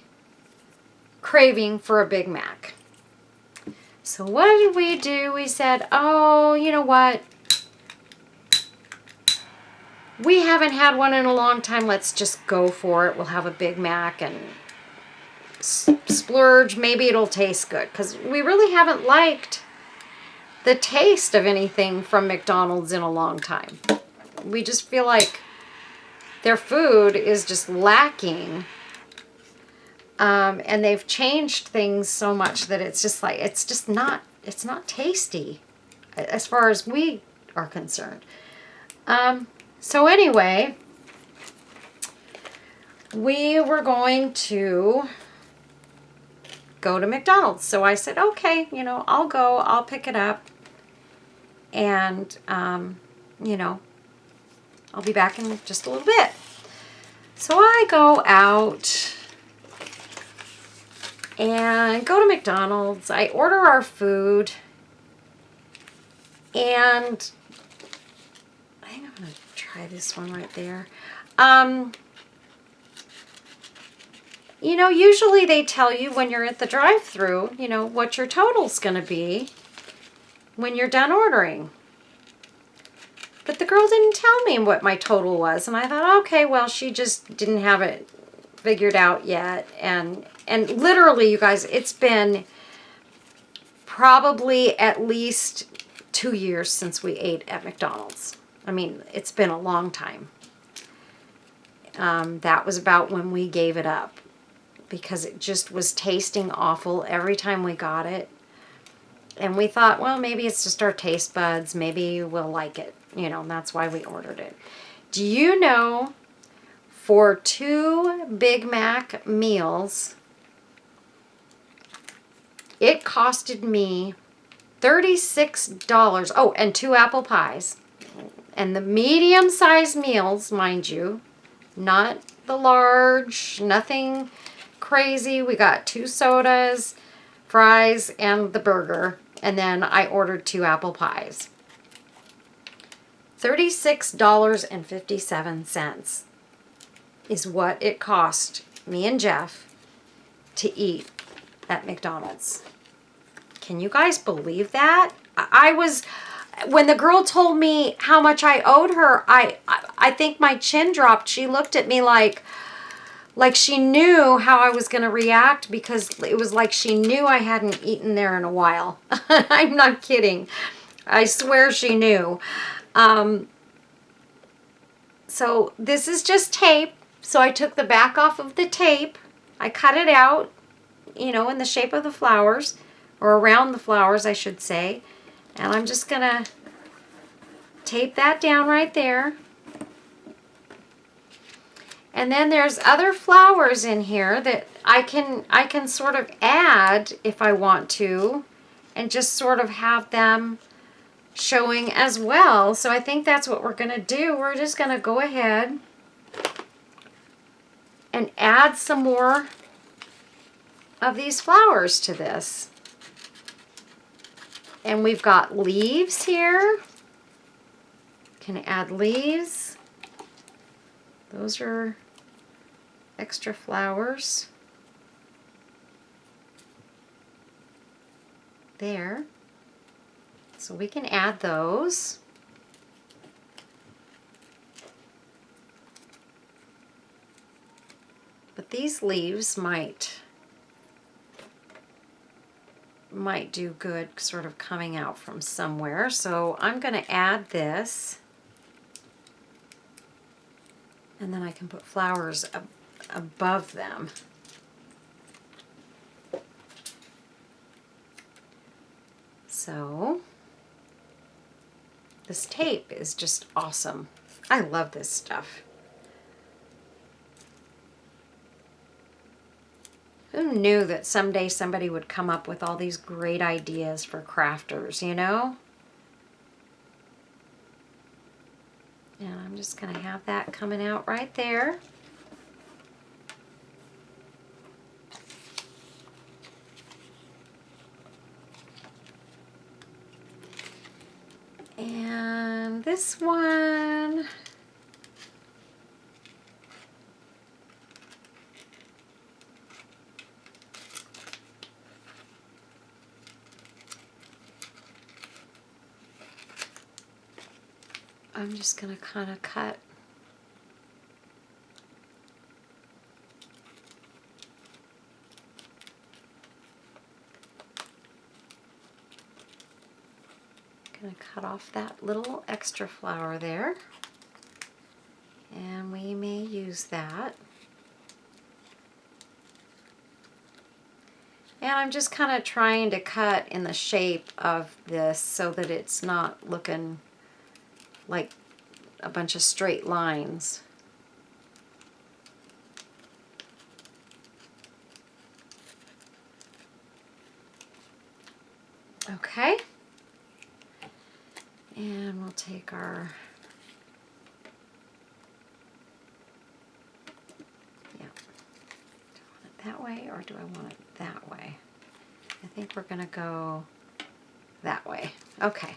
craving for a Big Mac. So what did we do? We said, oh, you know what? We haven't had one in a long time. Let's just go for it. We'll have a Big Mac and splurge. Maybe it'll taste good. Because we really haven't liked the taste of anything from McDonald's in a long time. We just feel like their food is just lacking And they've changed things so much that it's just like, it's not tasty as far as we are concerned. So anyway, we were going to go to McDonald's. So I said, okay, you know, I'll go, I'll pick it up. And, you know, I'll be back in just a little bit. So I go out and go to McDonald's. I order our food. And I think I'm going to try this one right there. You know, usually they tell you when you're at the drive-thru, you know, what your total's going to be when you're done ordering. But the girl didn't tell me what my total was. And I thought, okay, well, she just didn't have it figured out yet. And literally, you guys, it's been probably at least 2 years since we ate at McDonald's. I mean, it's been a long time. That was about when we gave it up, because it just was tasting awful every time we got it. And we thought, well, maybe it's just our taste buds. Maybe we'll like it. You know, and that's why we ordered it. Do you know, for 2 Big Mac meals, it costed me $36. Oh, and 2 apple pies. And the medium-sized meals, mind you, not the large, nothing crazy. We got 2 sodas, fries, and the burger. And then I ordered 2 apple pies. $36.57 is what it cost me and Jeff to eat at McDonald's. Can you guys believe that? I was, when the girl told me how much I owed her, I think my chin dropped. She looked at me like she knew how I was going to react, because it was like she knew I hadn't eaten there in a while. I'm not kidding. I swear she knew. So this is just tape. So I took the back off of the tape. I cut it out, you know, in the shape of the flowers, or around the flowers, I should say. And I'm just going to tape that down right there. And then there's other flowers in here that I can sort of add if I want to, and just sort of have them showing as well. So I think that's what we're going to do. We're just going to go ahead and add some more of these flowers to this. And we've got leaves here. Can add leaves. Those are extra flowers. There. So we can add those. But these leaves might do good sort of coming out from somewhere. So I'm going to add this. And then I can put flowers above them. So this tape is just awesome. I love this stuff. Who knew that someday somebody would come up with all these great ideas for crafters, you know? And I'm just going to have that coming out right there. And this one, I'm just going to kind of cut off that little extra flower there, and we may use that. And I'm just kind of trying to cut in the shape of this so that it's not looking like a bunch of straight lines. Okay. And we'll take our, yeah. Do I want it that way or do I want it that way? I think we're going to go that way. Okay.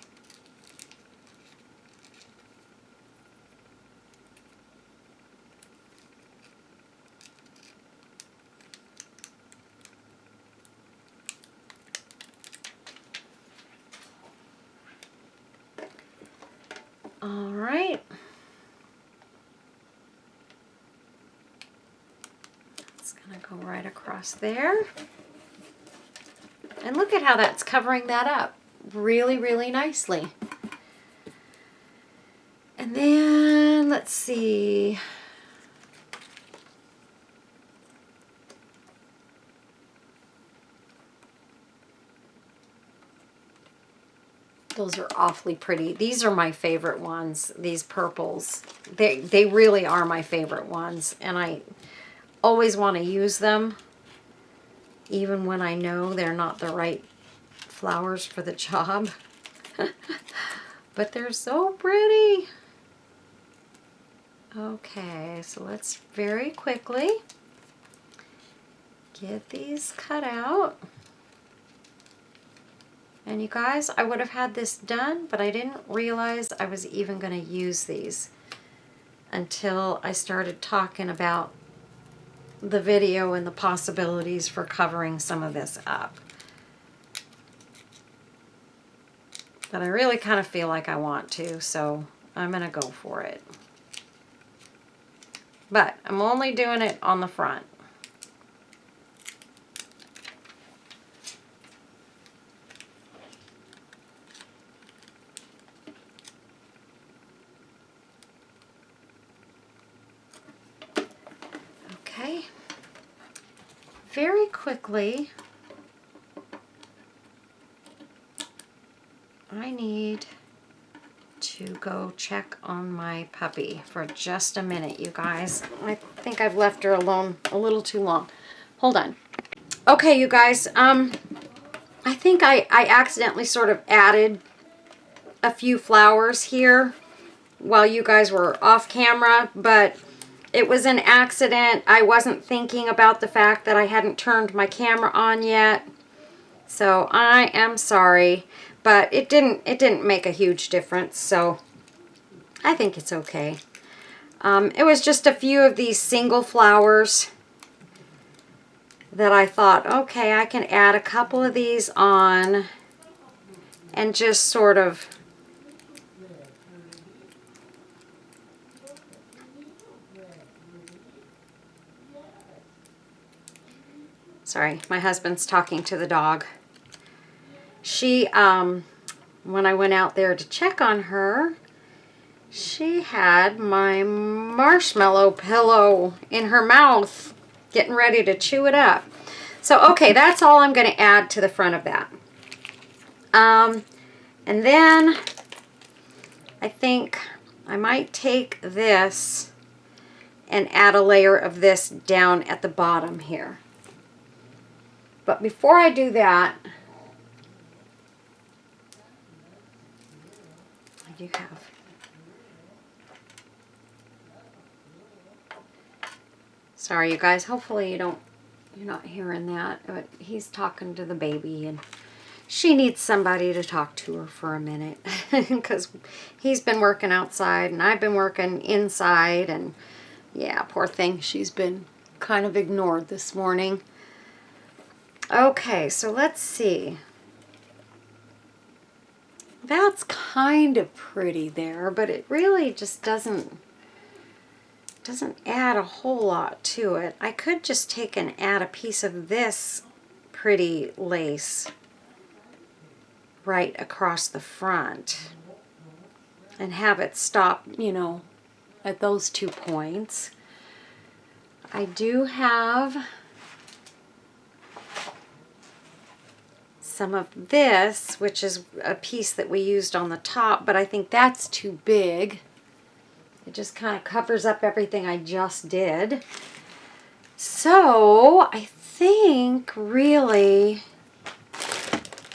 All right. It's going to go right across there. And look at how that's covering that up really, really nicely. And then, let's see. Those are awfully pretty. These are my favorite ones, these purples. They really are my favorite ones, and I always want to use them, even when I know they're not the right flowers for the job. But they're so pretty. Okay, so let's very quickly get these cut out. And you guys, I would have had this done, but I didn't realize I was even going to use these until I started talking about the video and the possibilities for covering some of this up. But I really kind of feel like I want to, so I'm going to go for it. But I'm only doing it on the front. Okay. Very quickly, I need to go check on my puppy for just a minute, you guys. I think I've left her alone a little too long. Hold on. Okay, you guys, I think I accidentally sort of added a few flowers here while you guys were off camera, but it was an accident. I wasn't thinking about the fact that I hadn't turned my camera on yet. So I am sorry, but it didn't make a huge difference, so I think it's okay. It was just a few of these single flowers that I thought, okay, I can add a couple of these on and just sort of sorry, my husband's talking to the dog. She, when I went out there to check on her, she had my marshmallow pillow in her mouth, getting ready to chew it up. So, okay, that's all I'm going to add to the front of that. And then I think I might take this and add a layer of this down at the bottom here. But before I do that, I do have sorry, you guys. Hopefully you're not hearing that. But he's talking to the baby, and she needs somebody to talk to her for a minute because he's been working outside and I've been working inside, and yeah, poor thing. She's been kind of ignored this morning. Okay, so let's see. That's kind of pretty there, but it really just doesn't add a whole lot to it. I could just take and add a piece of this pretty lace right across the front and have it stop, you know, at those 2 points. I do have some of this, which is a piece that we used on the top, but I think that's too big. It just kind of covers up everything I just did. So I think really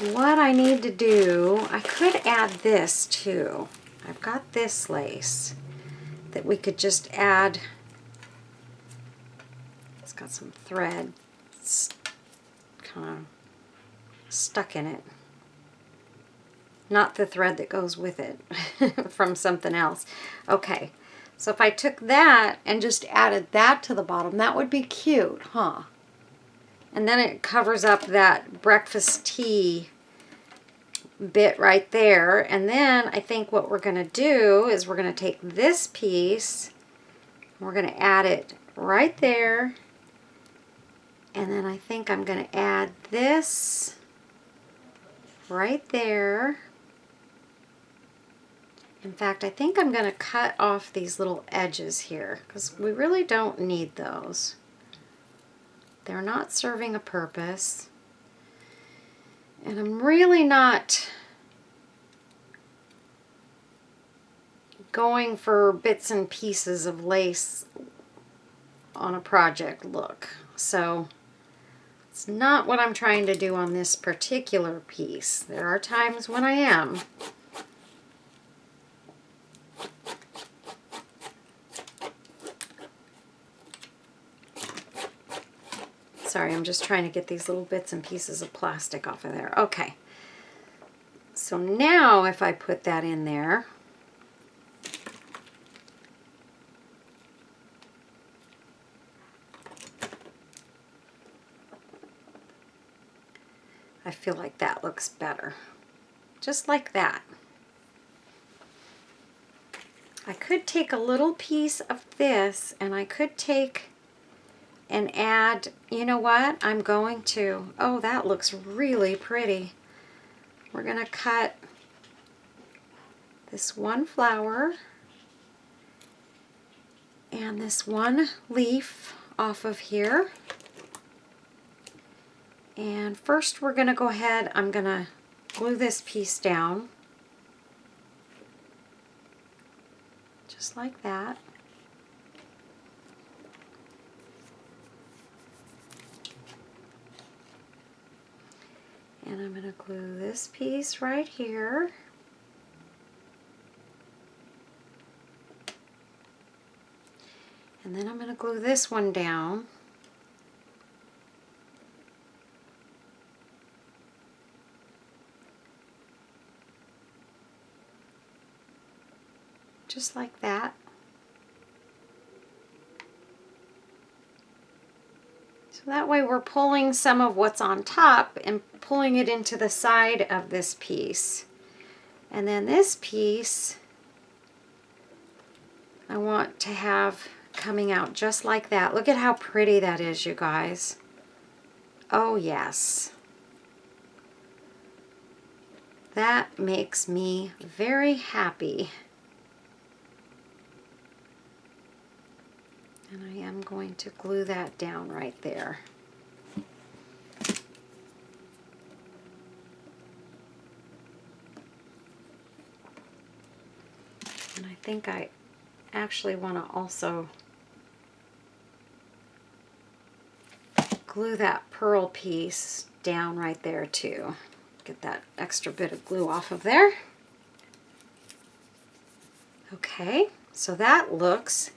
what I need to do, I could add this too. I've got this lace that we could just add. It's got some thread kind of stuck in it. Not the thread that goes with it from something else. Okay, so if I took that and just added that to the bottom, that would be cute, huh? And then it covers up that breakfast tea bit right there. And then I think what we're going to do is we're going to take this piece, we're going to add it right there. And then I think I'm going to add this right there. In fact, I think I'm going to cut off these little edges here because we really don't need those. They're not serving a purpose. And I'm really not going for bits and pieces of lace on a project look. So it's not what I'm trying to do on this particular piece. There are times when I am. Sorry, I'm just trying to get these little bits and pieces of plastic off of there. Okay. So now if I put that in there, I feel like that looks better. Just like that. I could take a little piece of this and I could take and add, you know what, I'm going to, oh, that looks really pretty. We're going to cut this one flower and this one leaf off of here. And first we're going to go ahead, I'm going to glue this piece down. Just like that. And I'm going to glue this piece right here. And then I'm going to glue this one down. Just like that. So that way we're pulling some of what's on top and pulling it into the side of this piece. And then this piece I want to have coming out just like that. Look at how pretty that is, you guys. Oh yes. That makes me very happy. And I am going to glue that down right there. And I think I actually want to also glue that pearl piece down right there too. Get that extra bit of glue off of there. Okay, so that looks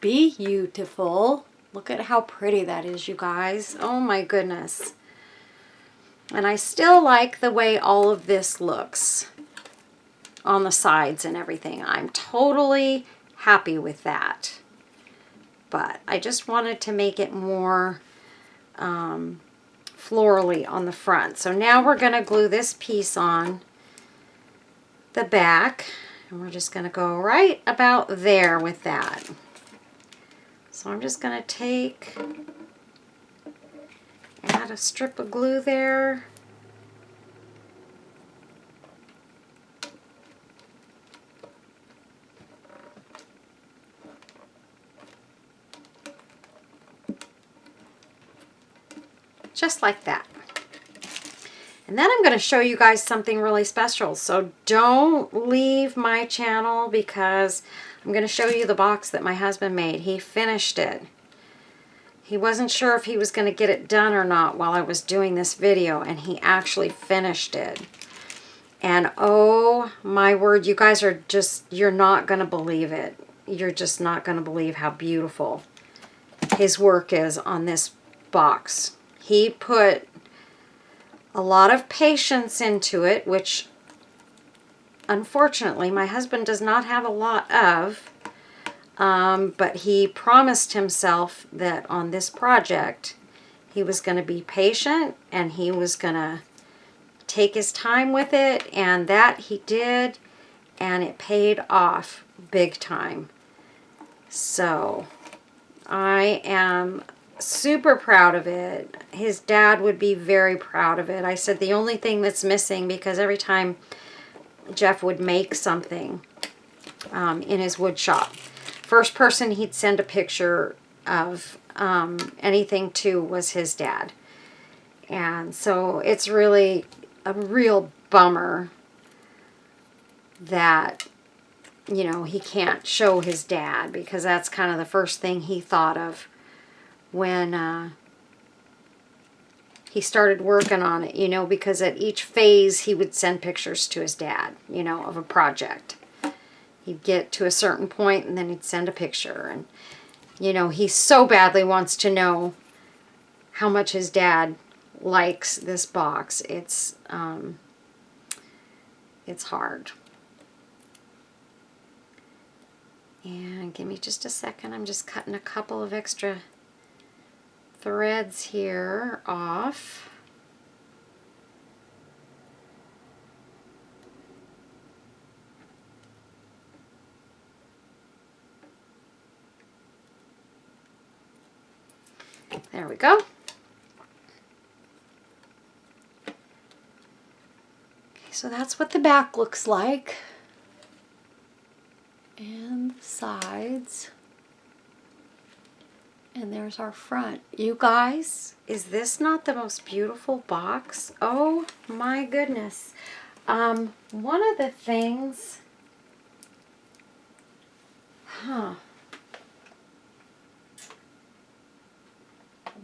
beautiful. Look at how pretty that is, you guys. Oh my goodness. And I still like the way all of this looks on the sides and everything. I'm totally happy with that. But I just wanted to make it more florally on the front. So now we're going to glue this piece on the back. And we're just going to go right about there with that. So I'm just going to add a strip of glue there. Just like that. And then I'm going to show you guys something really special. So don't leave my channel because I'm going to show you the box that my husband made. He finished it. He wasn't sure if he was going to get it done or not while I was doing this video, and he actually finished it. And oh my word, you guys are just, you're not going to believe it. You're just not going to believe how beautiful his work is on this box. He put a lot of patience into it, which unfortunately my husband does not have a lot of. But he promised himself that on this project he was going to be patient and he was going to take his time with it, and that he did, and it paid off big time. So I am super proud of it. His dad would be very proud of it. I said the only thing that's missing, because every time Jeff would make something in his wood shop, first person he'd send a picture of anything to was his dad. And so it's really a real bummer that, you know, he can't show his dad, because that's kind of the first thing he thought of when he started working on it, you know, because at each phase he would send pictures to his dad, you know, of a project. He'd get to a certain point and then he'd send a picture, and you know, he so badly wants to know how much his dad likes this box. It's hard. And give me just a second. I'm just cutting a couple of extra threads here off. There we go. So that's what the back looks like, and the sides, and there's our front. You guys, is this not the most beautiful box? Oh my goodness. One of the things,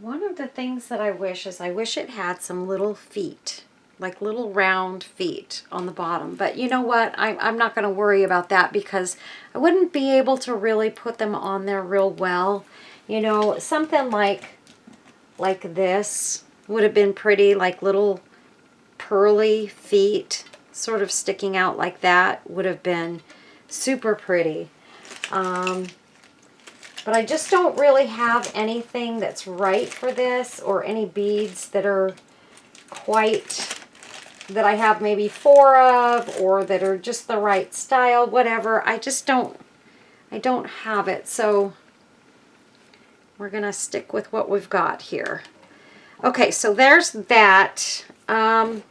one of the things that I wish is, I wish it had some little feet, like little round feet on the bottom. But you know what? I'm not going to worry about that, because I wouldn't be able to really put them on there real well. You know, something like this would have been pretty, like little pearly feet sort of sticking out like that would have been super pretty. But I just don't really have anything that's right for this, or any beads that are quite, that I have maybe 4 of, or that are just the right style, whatever. I don't have it. So we're going to stick with what we've got here. Okay, so there's that. I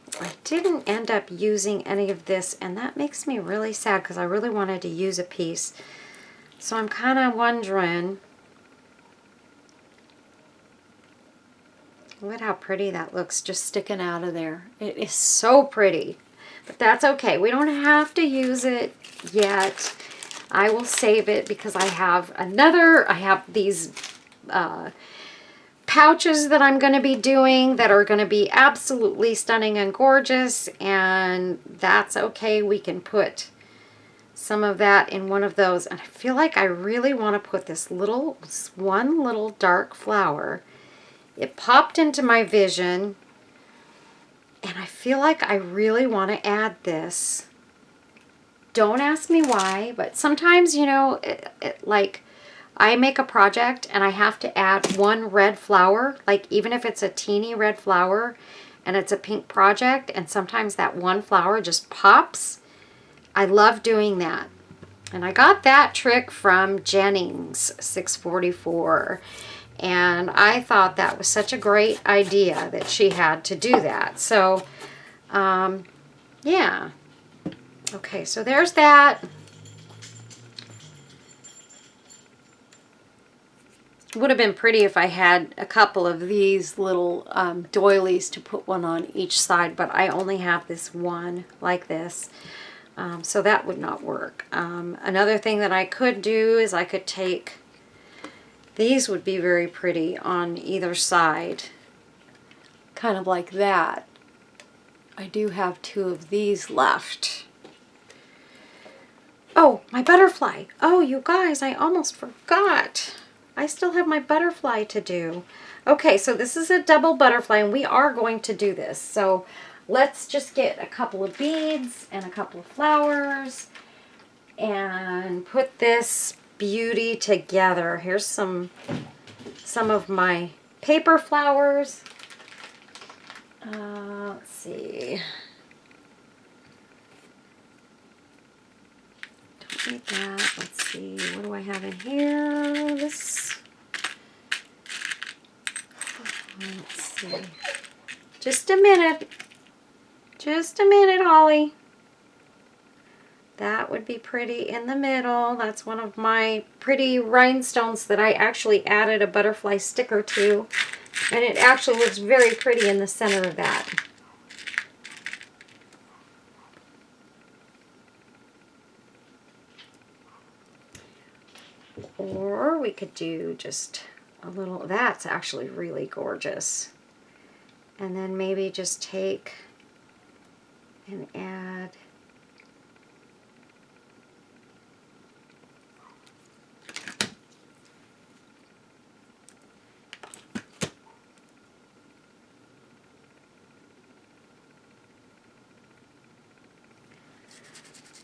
didn't end up using any of this, and that makes me really sad, because I really wanted to use a piece. So I'm kind of wondering, look at how pretty that looks just sticking out of there. It is so pretty, but that's okay. We don't have to use it yet. I will save it, because I have these pouches that I'm going to be doing that are going to be absolutely stunning and gorgeous, and that's okay. We can put some of that in one of those, and I feel like I really want to put this one little dark flower. It popped into my vision, and I feel like I really want to add this. Don't ask me why, but sometimes, you know, like I make a project and I have to add one red flower, like even if it's a teeny red flower and it's a pink project, and sometimes that one flower just pops. I love doing that. And I got that trick from Jennings 644. And I thought that was such a great idea that she had to do that. So, yeah. Okay, so there's that. Would have been pretty if I had a couple of these little doilies to put one on each side, but I only have this one like this. So that would not work. Another thing that I could do is I could take, these would be very pretty on either side. Kind of like that. I do have two of these left. Oh, my butterfly. Oh, you guys, I almost forgot. I still have my butterfly to do. Okay, so this is a double butterfly, and we are going to do this. So let's just get a couple of beads and a couple of flowers and put this beauty together. Here's some of my paper flowers. Let's see. Don't need that. Let's see. What do I have in here? This. Let's see. Just a minute. Just a minute, Holly. That would be pretty in the middle. That's one of my pretty rhinestones that I actually added a butterfly sticker to. And it actually looks very pretty in the center of that. Or we could do just a little, that's actually really gorgeous. And then maybe just take and add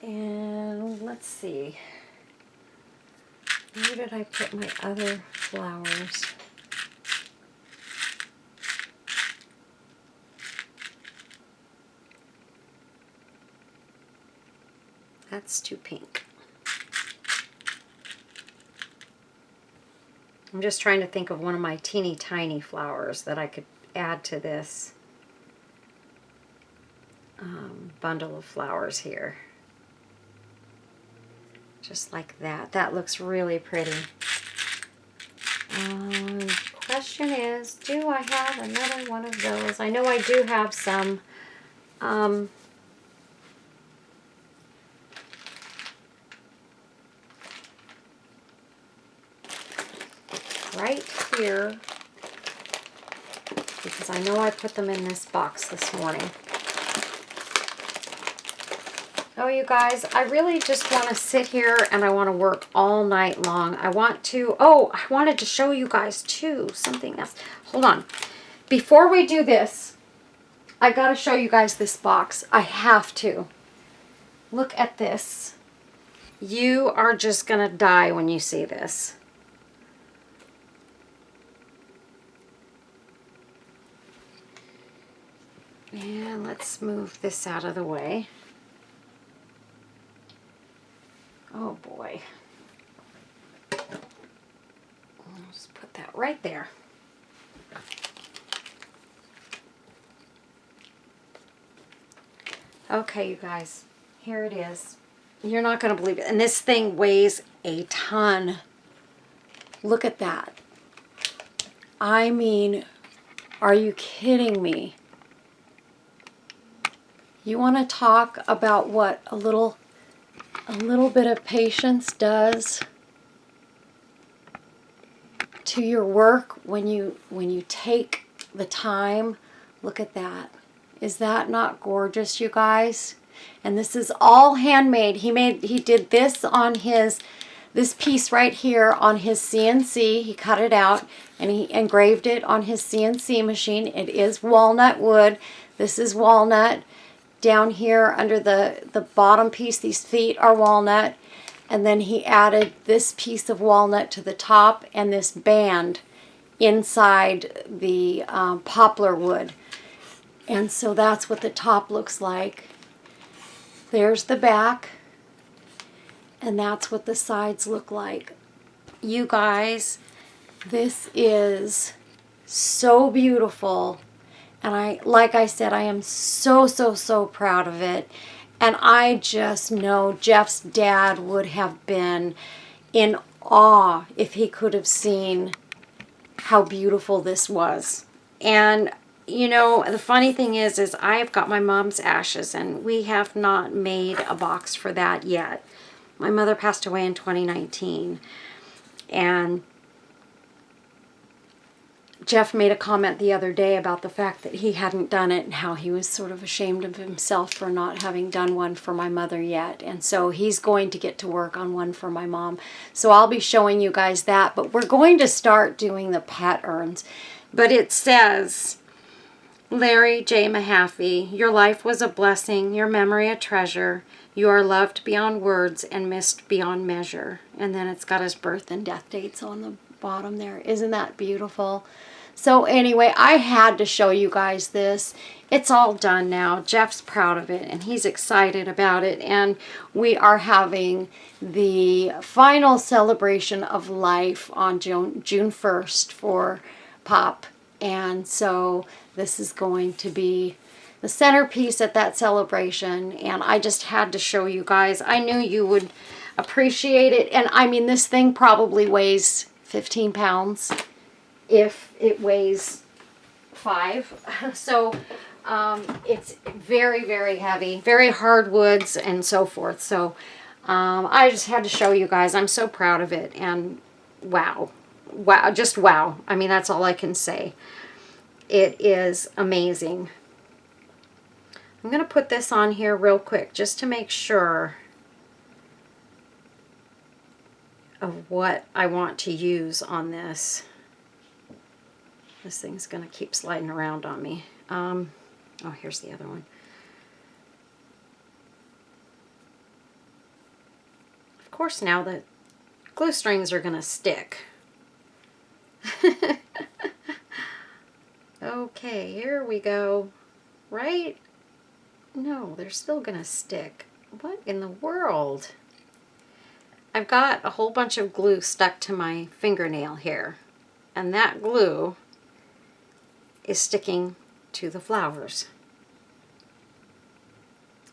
and let's see, where did I put my other flowers? That's too pink. I'm just trying to think of one of my teeny tiny flowers that I could add to this bundle of flowers here. Just like that. That looks really pretty. Question is, do I have another one of those? I know I do have some. Right here, because I know I put them in this box this morning. Oh, you guys, I really just want to sit here and I want to work all night long. I want to, oh, I wanted to show you guys too, something else. Hold on. Before we do this, I got to show you guys this box. I have to. Look at this. You are just going to die when you see this. And let's move this out of the way. Oh boy. I'll just put that right there. Okay, you guys, here it is. You're not going to believe it. And this thing weighs a ton. Look at that. I mean, are you kidding me? You want to talk about what a little bit of patience does to your work when you take the time. Look at that. Is that not gorgeous, you guys? And this is all handmade. He did this on this piece right here on his CNC. He cut it out and he engraved it on his CNC machine. It is walnut wood. This is walnut. Down here under the bottom piece, these feet are walnut. And then he added this piece of walnut to the top and this band inside the poplar wood. And so that's what the top looks like. There's the back. And that's what the sides look like. You guys, this is so beautiful. And like I said, I am so proud of it. And I just know Jeff's dad would have been in awe if he could have seen how beautiful this was. And you know, the funny thing is I've got my mom's ashes, and we have not made a box for that yet. My mother passed away in 2019, and Jeff made a comment the other day about the fact that he hadn't done it and how he was sort of ashamed of himself for not having done one for my mother yet. And so he's going to get to work on one for my mom. So I'll be showing you guys that. But we're going to start doing the pet urns. But it says, Larry J. Mahaffey, your life was a blessing, your memory a treasure. You are loved beyond words and missed beyond measure. And then it's got his birth and death dates on the bottom there. Isn't that beautiful? So anyway, I had to show you guys this. It's all done now. Jeff's proud of it, and he's excited about it. And we are having the final celebration of life on June 1st for Pop. And so this is going to be the centerpiece at that celebration. And I just had to show you guys. I knew you would appreciate it. And I mean, this thing probably weighs 15 pounds if it weighs 5. So it's very, very heavy, very hard woods and so forth. So I just had to show you guys. I'm so proud of it. And wow, just wow. I mean, that's all I can say. It is amazing. I'm going to put this on here real quick just to make sure of what I want to use on this. This thing's going to keep sliding around on me. Oh, here's the other one. Of course, now the glue strings are going to stick. Okay, here we go. Right? No, they're still going to stick. What in the world? I've got a whole bunch of glue stuck to my fingernail here, and that glue is sticking to the flowers.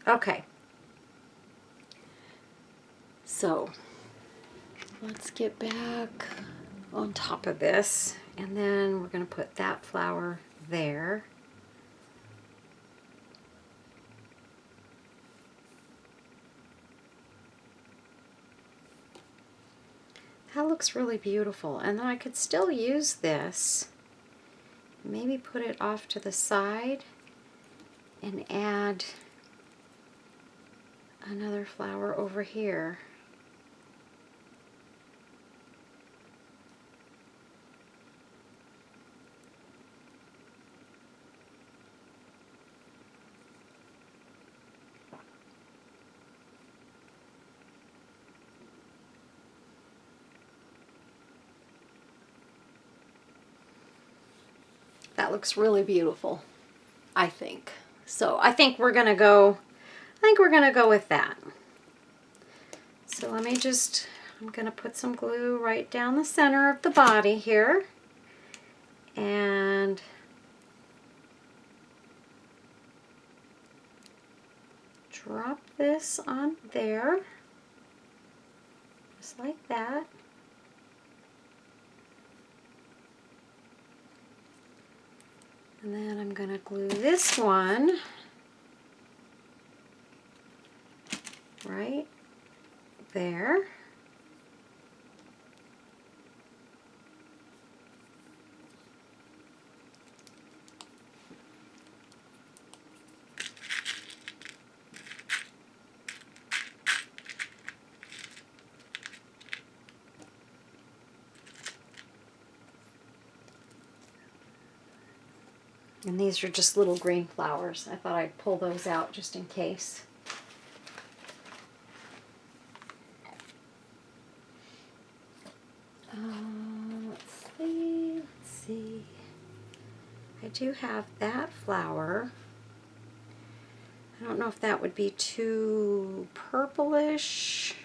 Okay. So, let's get back on top of this, and then we're going to put that flower there. That looks really beautiful, and then I could still use this, maybe put it off to the side and add another flower over here. That looks really beautiful, I think. So I think we're gonna go with that. So let me just, I'm gonna put some glue right down the center of the body here, and drop this on there, just like that. And then I'm going to glue this one right there. And these are just little green flowers. I thought I'd pull those out just in case. Let's see. I do have that flower. I don't know if that would be too purplish.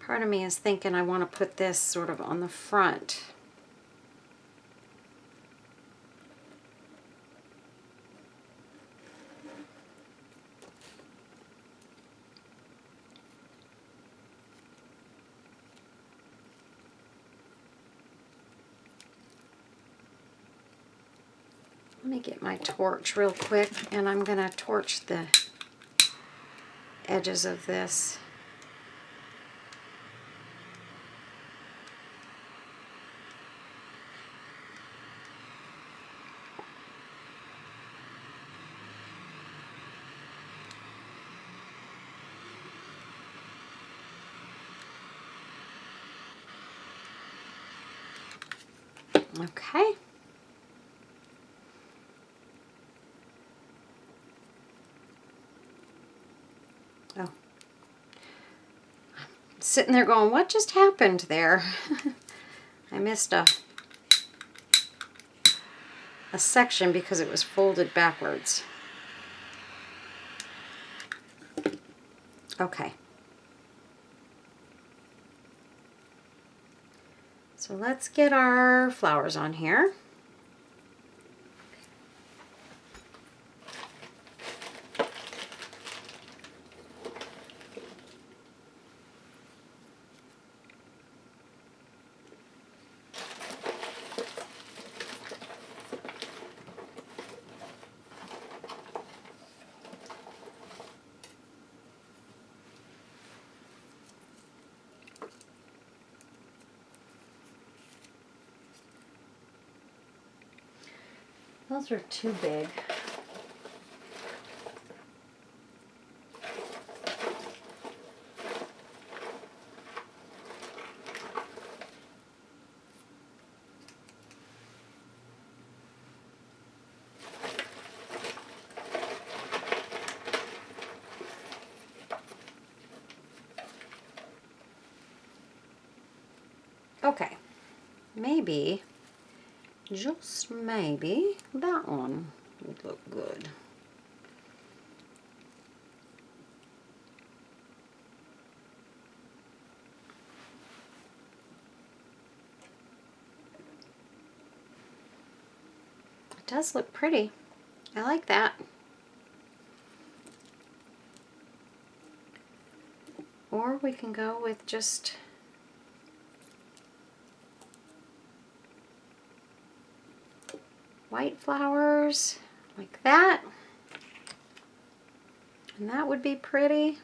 Part of me is thinking I want to put this sort of on the front. Let me get my torch real quick, and I'm going to torch the edges of this. Okay. Oh. I'm sitting there going, what just happened there? I missed a section because it was folded backwards. Okay. So let's get our flowers on here. Those are too big. Okay, maybe, just maybe, that one would look good. It does look pretty. I like that. Or we can go with just white flowers like that, and that would be pretty.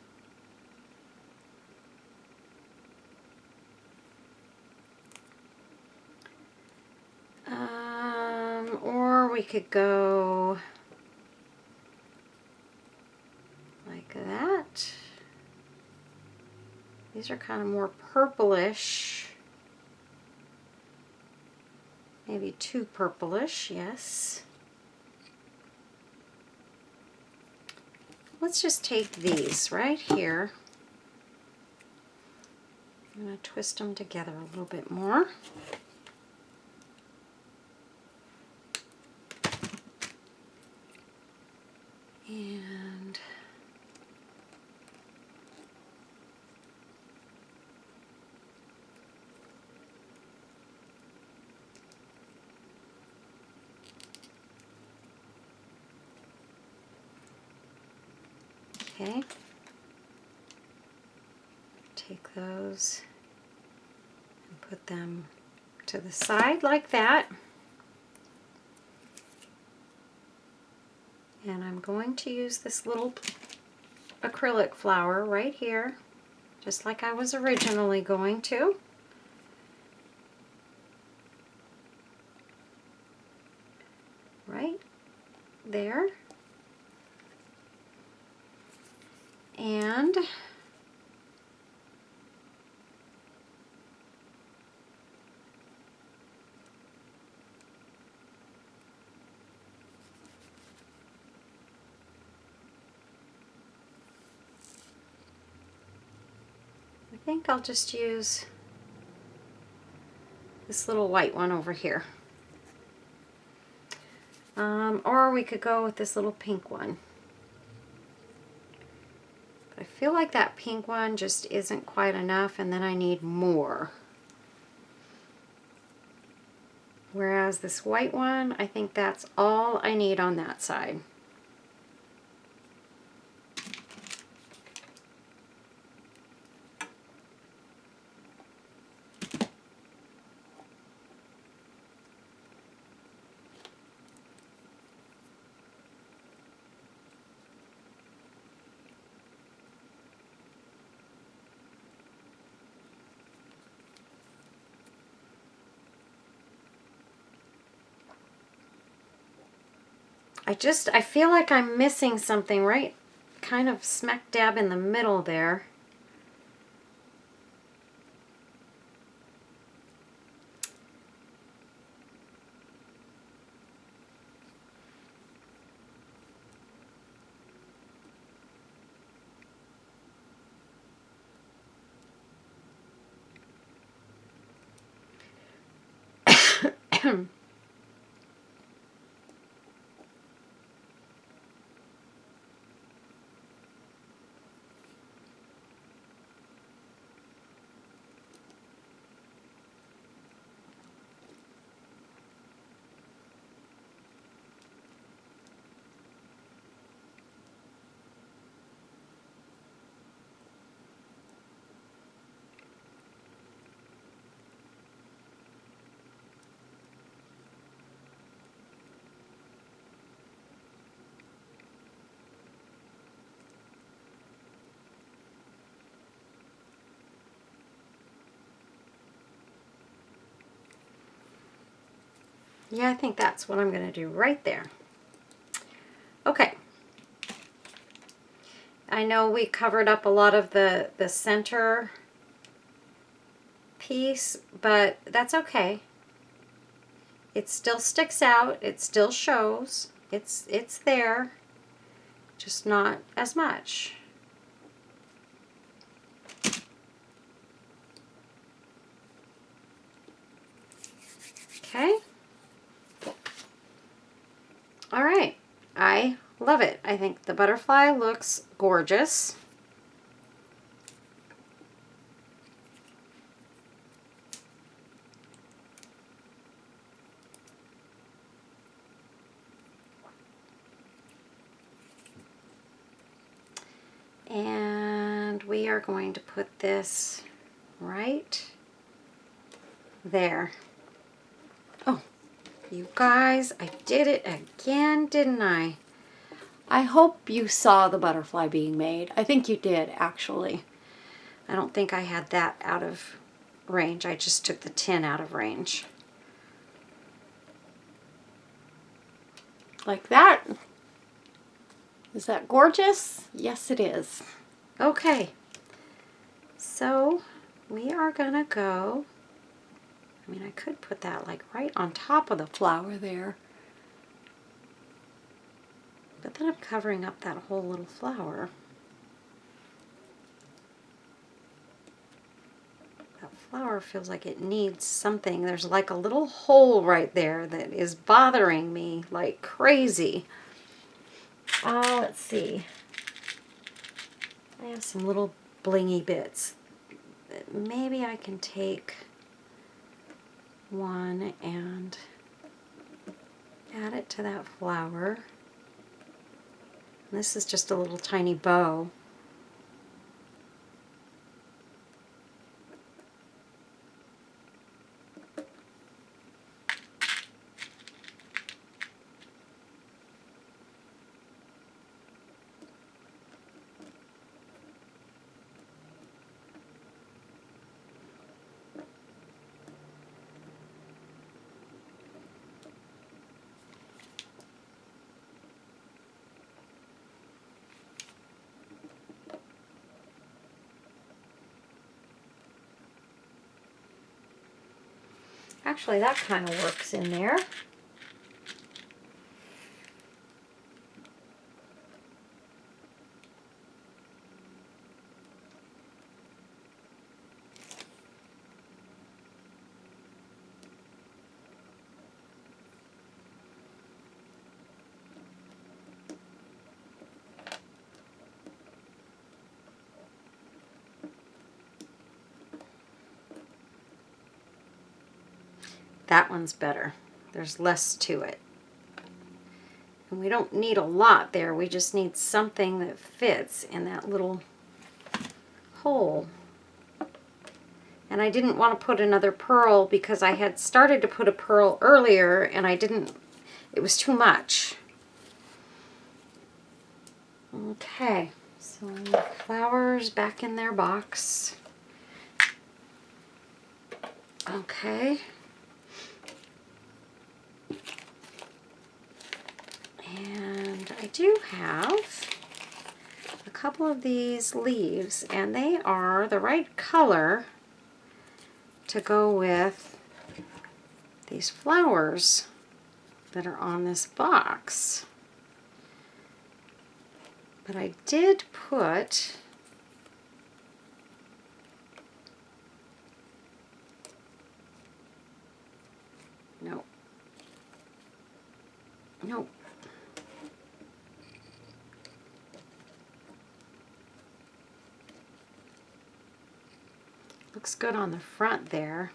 Or we could go like that. These are kind of more purplish. Maybe too purplish, yes. Let's just take these right here. I'm going to twist them together a little bit more. And okay, take those and put them to the side like that. And I'm going to use this little acrylic flower right here, just like I was originally going to. Right there. And I think I'll just use this little white one over here. Or we could go with this little pink one. But I feel like that pink one just isn't quite enough, and then I need more. Whereas this white one, I think that's all I need on that side. I feel like I'm missing something right kind of smack dab in the middle there. Yeah, I think that's what I'm going to do right there. Okay. I know we covered up a lot of the center piece, but that's okay. It still sticks out. It still shows. It's there, just not as much. Okay. All right. I love it. I think the butterfly looks gorgeous. And we are going to put this right there. Oh, you guys, I did it again, didn't I? I hope you saw the butterfly being made. I think you did, actually. I don't think I had that out of range. I just took the tin out of range. Like that. Is that gorgeous? Yes, it is. Okay, so we are gonna go, I mean, I could put that like right on top of the flower there, but then I'm covering up that whole little flower. That flower feels like it needs something. There's like a little hole right there that is bothering me like crazy. Let's see. I have some little blingy bits. Maybe I can take one and add it to that flower. And this is just a little tiny bow. Actually, that kind of works in there. That one's better. There's less to it. And we don't need a lot there. We just need something that fits in that little hole. And I didn't want to put another pearl because I had started to put a pearl earlier and I didn't, it was too much. Okay, so flowers back in their box. Okay. And I do have a couple of these leaves, and they are the right color to go with these flowers that are on this box. But I did put no. Looks good on the front there.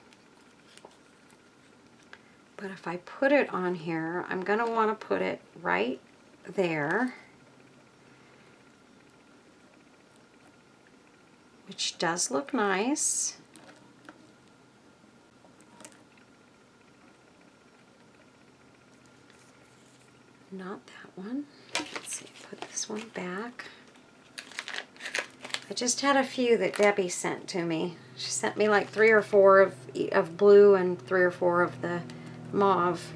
But if I put it on here, I'm going to want to put it right there, which does look nice. Not that one. Let's see, put this one back. I just had a few that Debbie sent to me. She sent me like 3 or 4 of blue and 3 or 4 of the mauve.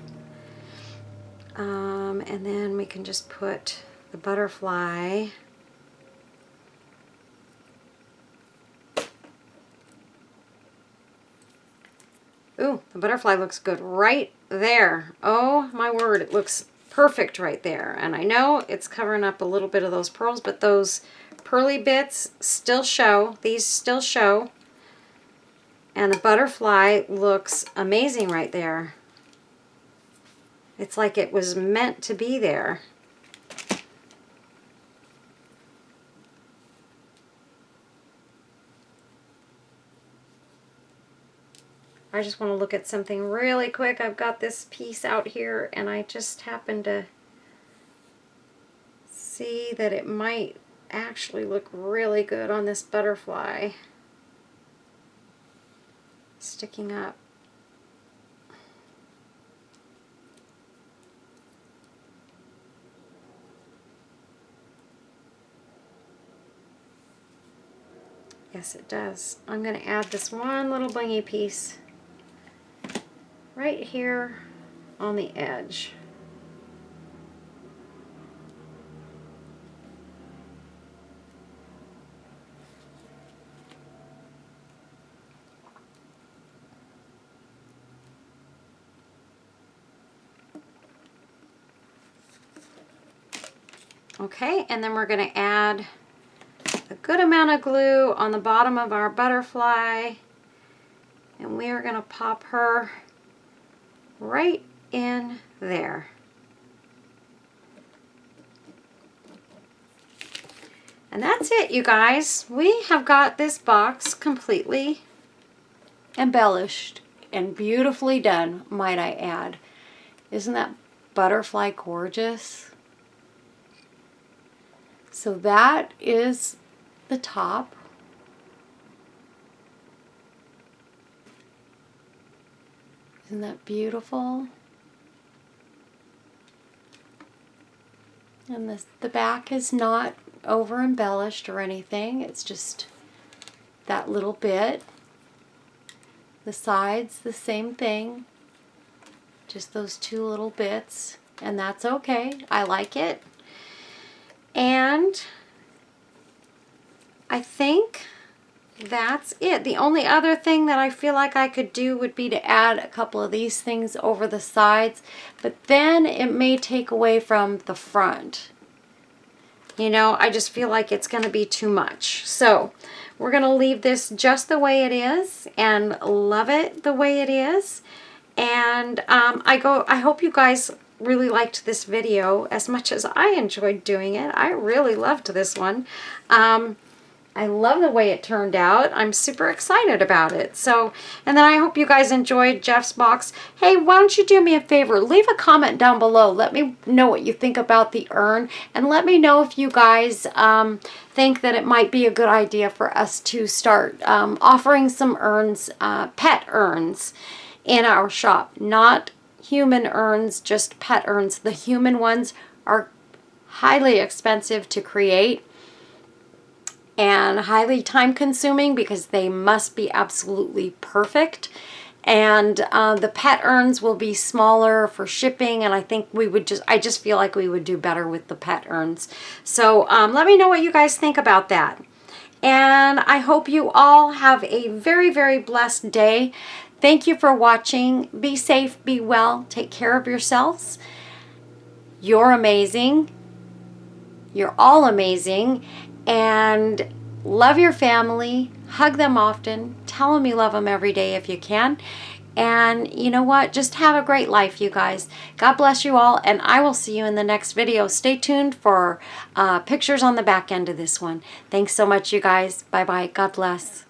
And then we can just put the butterfly ooh, the butterfly looks good right there. Oh my word, it looks perfect right there. And I know it's covering up a little bit of those pearls, but those pearly bits still show. These still show. And the butterfly looks amazing right there. It's like it was meant to be there. I just want to look at something really quick. I've got this piece out here and I just happened to see that it might actually look really good on this butterfly sticking up. Yes, it does. I'm going to add this one little blingy piece right here on the edge. Okay, and then we're going to add a good amount of glue on the bottom of our butterfly, and we are going to pop her right in there. And that's it, you guys. We have got this box completely embellished and beautifully done, might I add. Isn't that butterfly gorgeous? So that is the top. Isn't that beautiful? And the back is not over embellished or anything. It's just that little bit. The sides, the same thing. Just those 2 little bits. And that's okay. I like it. And I think that's it. The only other thing that I feel like I could do would be to add a couple of these things over the sides, but then it may take away from the front. You know, I just feel like it's going to be too much. So we're going to leave this just the way it is and love it the way it is. And I hope you guys really liked this video as much as I enjoyed doing it. I really loved this one. I love the way it turned out. I'm super excited about it. So, and then I hope you guys enjoyed Jeff's box. Hey, why don't you do me a favor? Leave a comment down below. Let me know what you think about the urn, and let me know if you guys think that it might be a good idea for us to start offering some urns, pet urns, in our shop. Not human urns, just pet urns. The human ones are highly expensive to create and highly time consuming because they must be absolutely perfect. And the pet urns will be smaller for shipping, and I think I just feel like we would do better with the pet urns. So let me know what you guys think about that. And I hope you all have a very, very blessed day. Thank you for watching. Be safe, be well, take care of yourselves. You're amazing. You're all amazing. And love your family. Hug them often. Tell them you love them every day if you can. And you know what? Just have a great life, you guys. God bless you all, and I will see you in the next video. Stay tuned for pictures on the back end of this one. Thanks so much, you guys. Bye-bye. God bless.